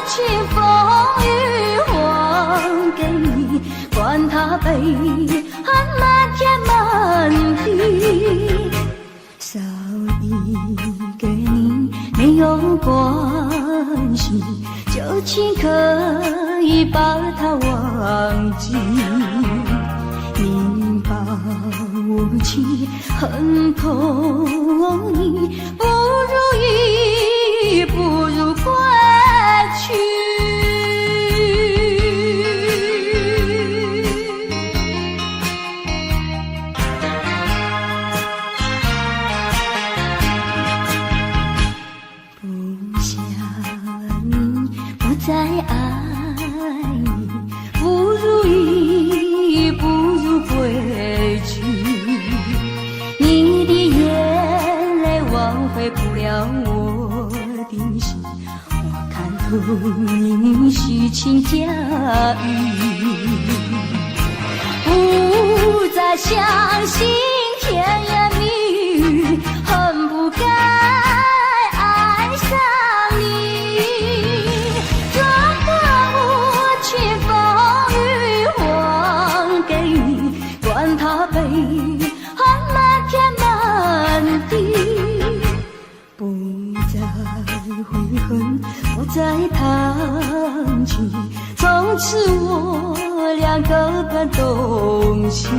情风雨还给你，管他悲恨漫天满地，少一个你没有关系，旧情可以把它忘记，你把我气恨透你，不如意不如归去。不想你，不再爱你，不如意不如归去，你的眼泪挽回不了我的心，我看透你虚情假意，不再相信甜言蜜语，恨不该爱上你，装把无情风雨还给你，管他悲恨漫天满地，不再悔恨，不再叹气，从此是我两个感动心，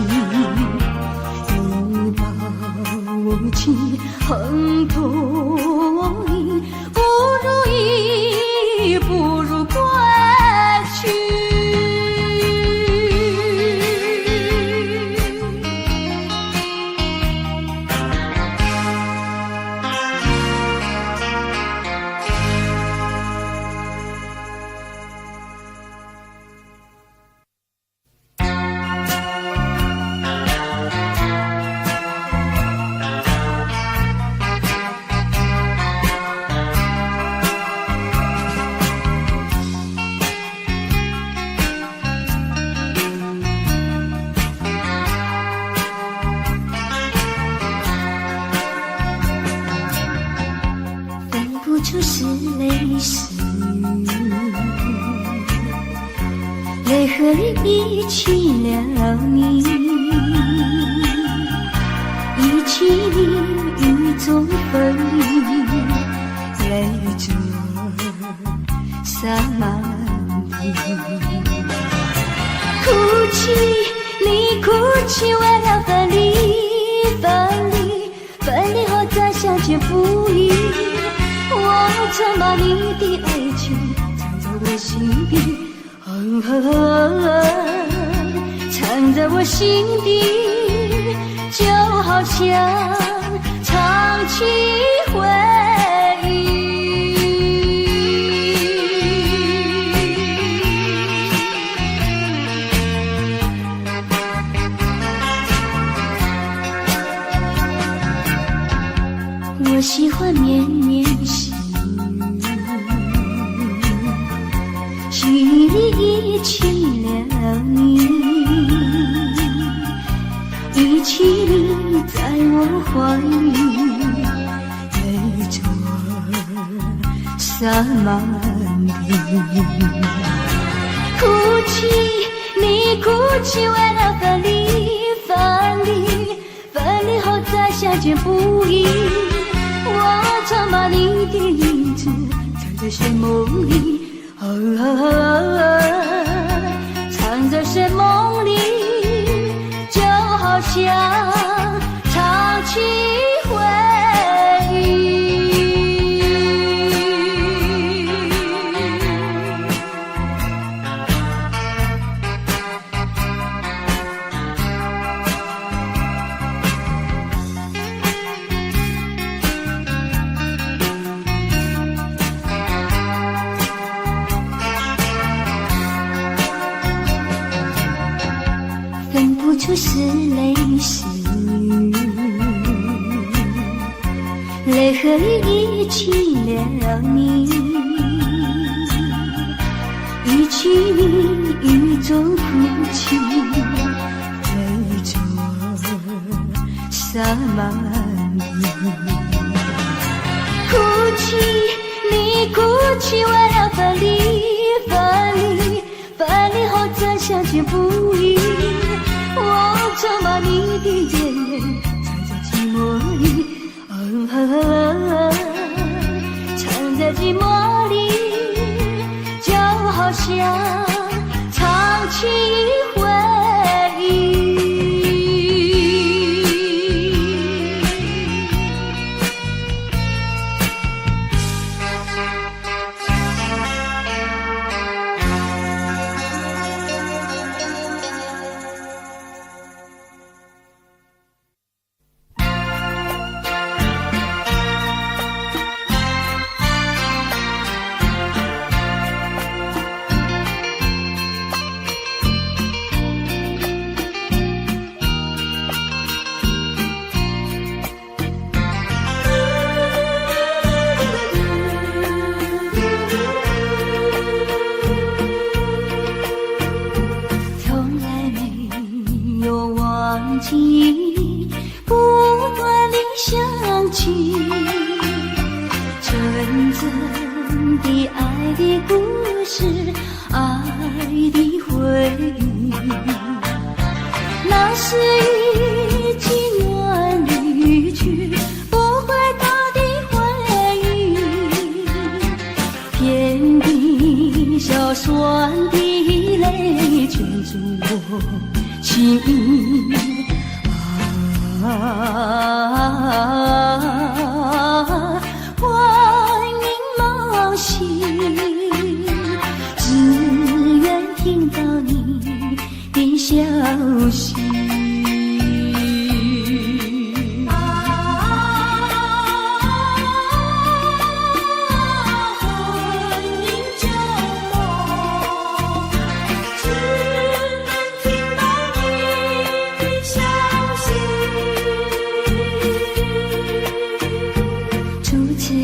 你把我情恨透影，不如意，不如归去。就是泪湿，泪和一起了你，一起雨中分离，泪着洒满地。哭泣，你哭泣为了分离，分离，分离后再相见不易。我曾把你的爱情藏在我心底，藏在我心底，就好像唱起回忆。我喜欢绵绵细雨里一起了你，一起你在我怀里，泪着洒满地。哭泣，你哭泣为了分离，分离，分离后再相见不易。我常把你的影子藏在睡梦里，藏在睡梦里，就好像唱起回忆。就是泪湿，泪和雨一起了你，一起雨中哭泣，泪着洒满地。哭泣，你哭泣为了分离，分离，分离后再相见不易。我常把你的眼藏在寂寞里，藏在寂寞里，就好像唱起回忆。不断地想起纯真的爱的故事，爱的回忆。那是一季暖离去不回头的回忆，遍地小酸的泪圈住我心欢迎梦醒，只愿听到你的消息。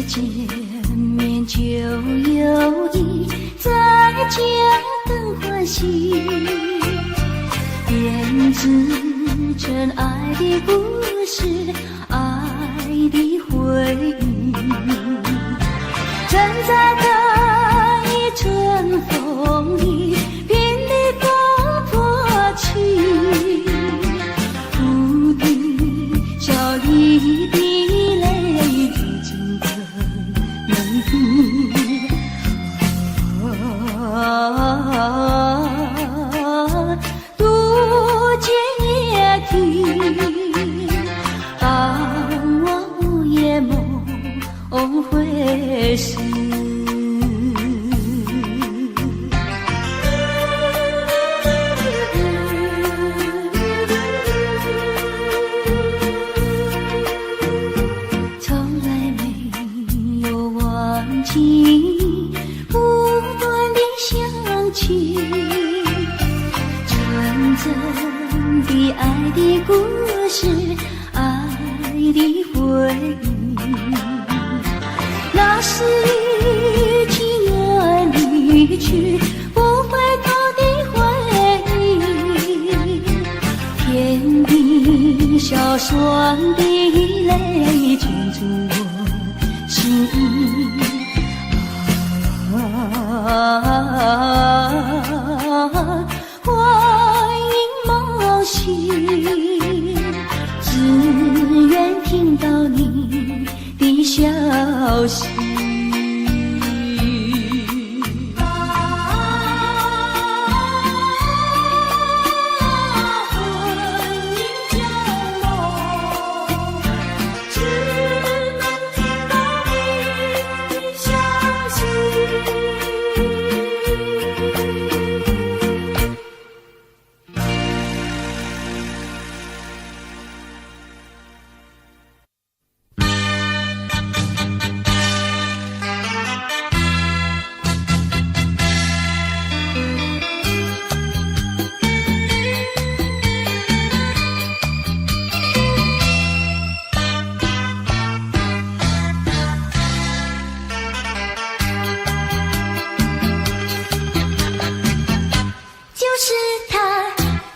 见面就有意，再见更欢喜，编织成爱的故事，爱的回忆。站在这一春风里，拼力风破起，不敌笑里的泪珠的渡尽夜听，当我午夜梦回时，从来没有忘记不断的想起，纯真的爱的故事，爱的回忆。那是一起远离去不回头的回忆，天地小双的泪圈住我心欢迎梦醒，只愿听到你的消息。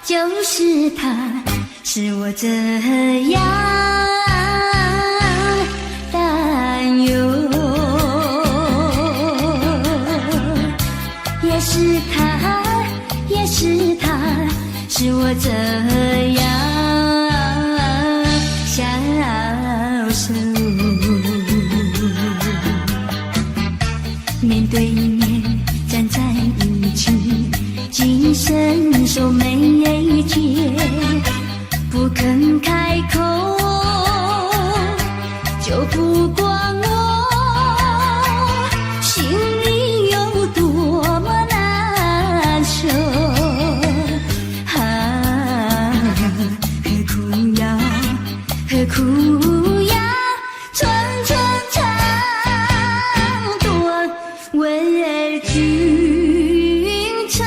就是他，使我这样担忧，也是他，也是他，使我这样消瘦。面对面站在一起，紧伸手没接，不肯开口，就不管我心里有多么难受。何苦要，何苦要寸寸长短为君称？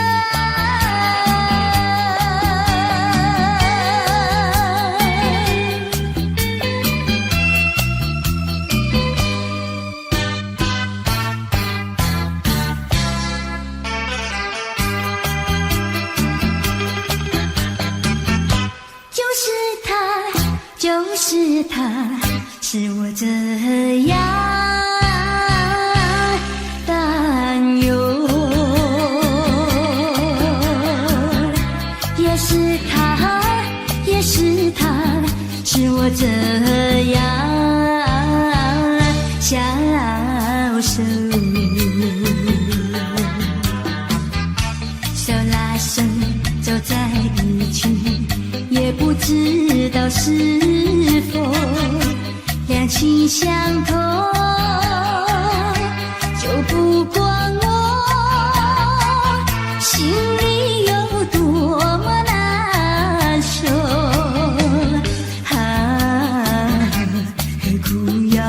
就是他，使我这样担忧，也是他，也是他，使我这样消瘦。手拉手走在一起，也不知道是否两情相通，就不管我心里有多么难受啊，何苦要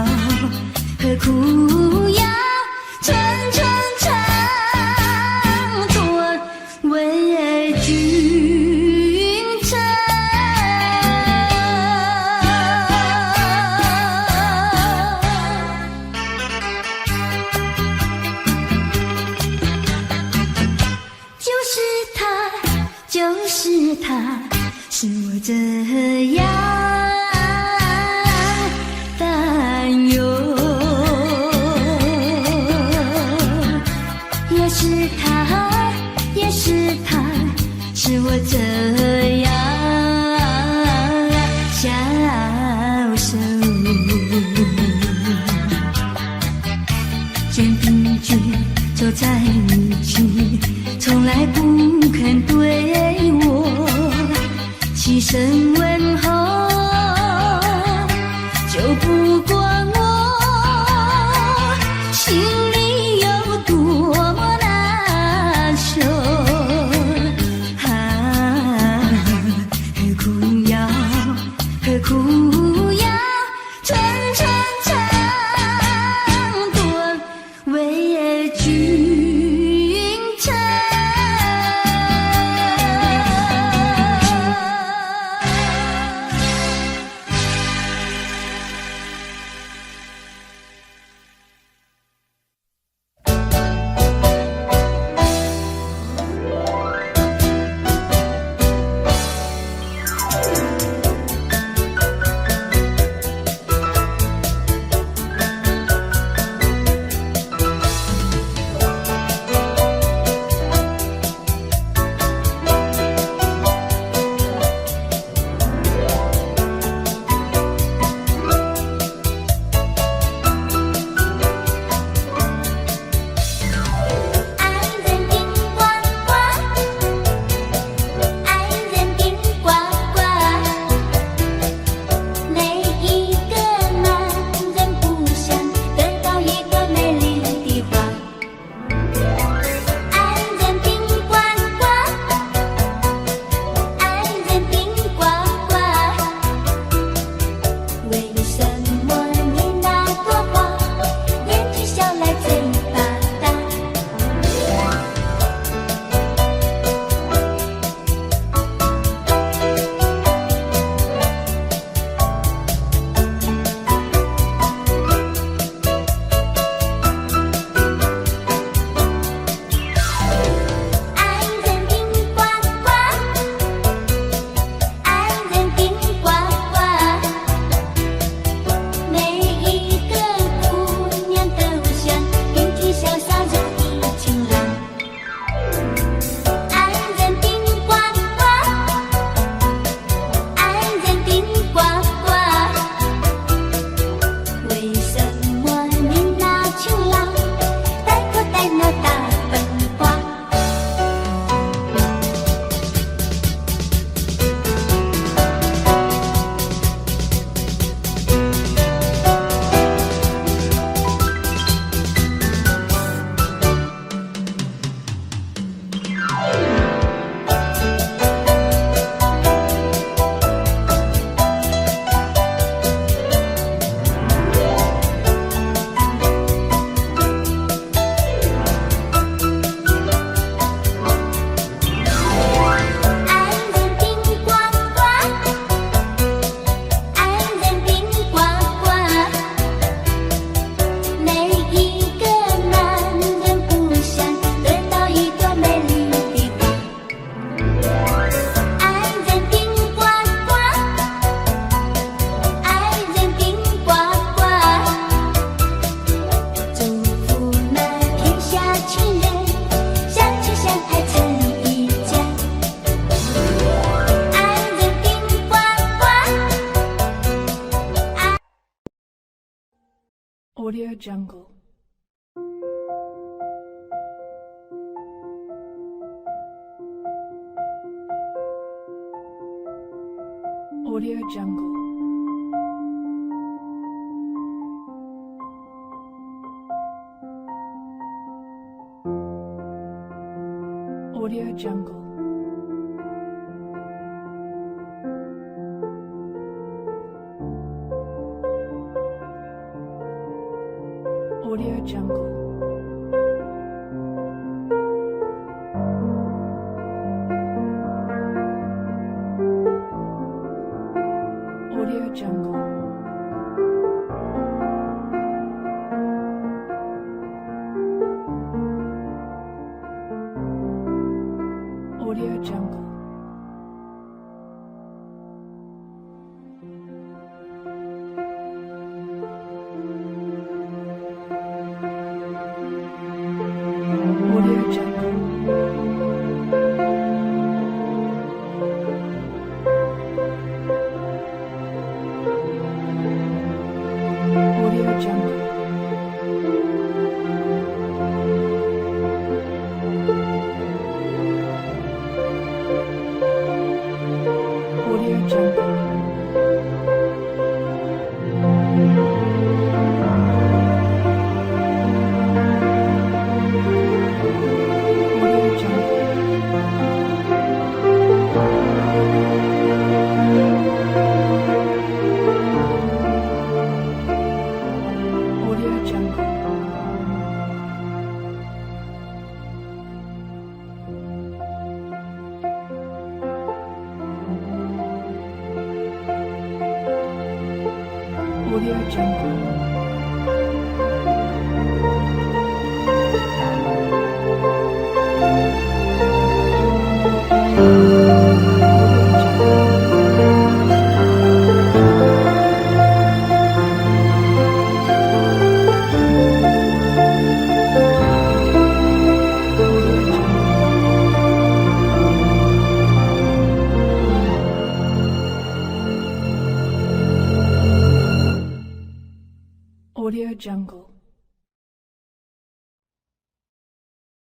何苦要寸寸长短为君称。就是他，是我这样担忧。也是他，也是他，是我这样消瘦。肩并肩走在一起，从来不肯对我起身问候，就不管我心里有多么难受啊，何苦要何苦要寸寸长短为君称。Audio Jungle. Audio Jungle. Audio Jungle. Audio Jungle. Audio Jungle. Audio Jungle. Audio Jungle. Audio Jungle. Audio Jungle. Audio Jungle. Audio Jungle. Audio Jungle. Audio Jungle.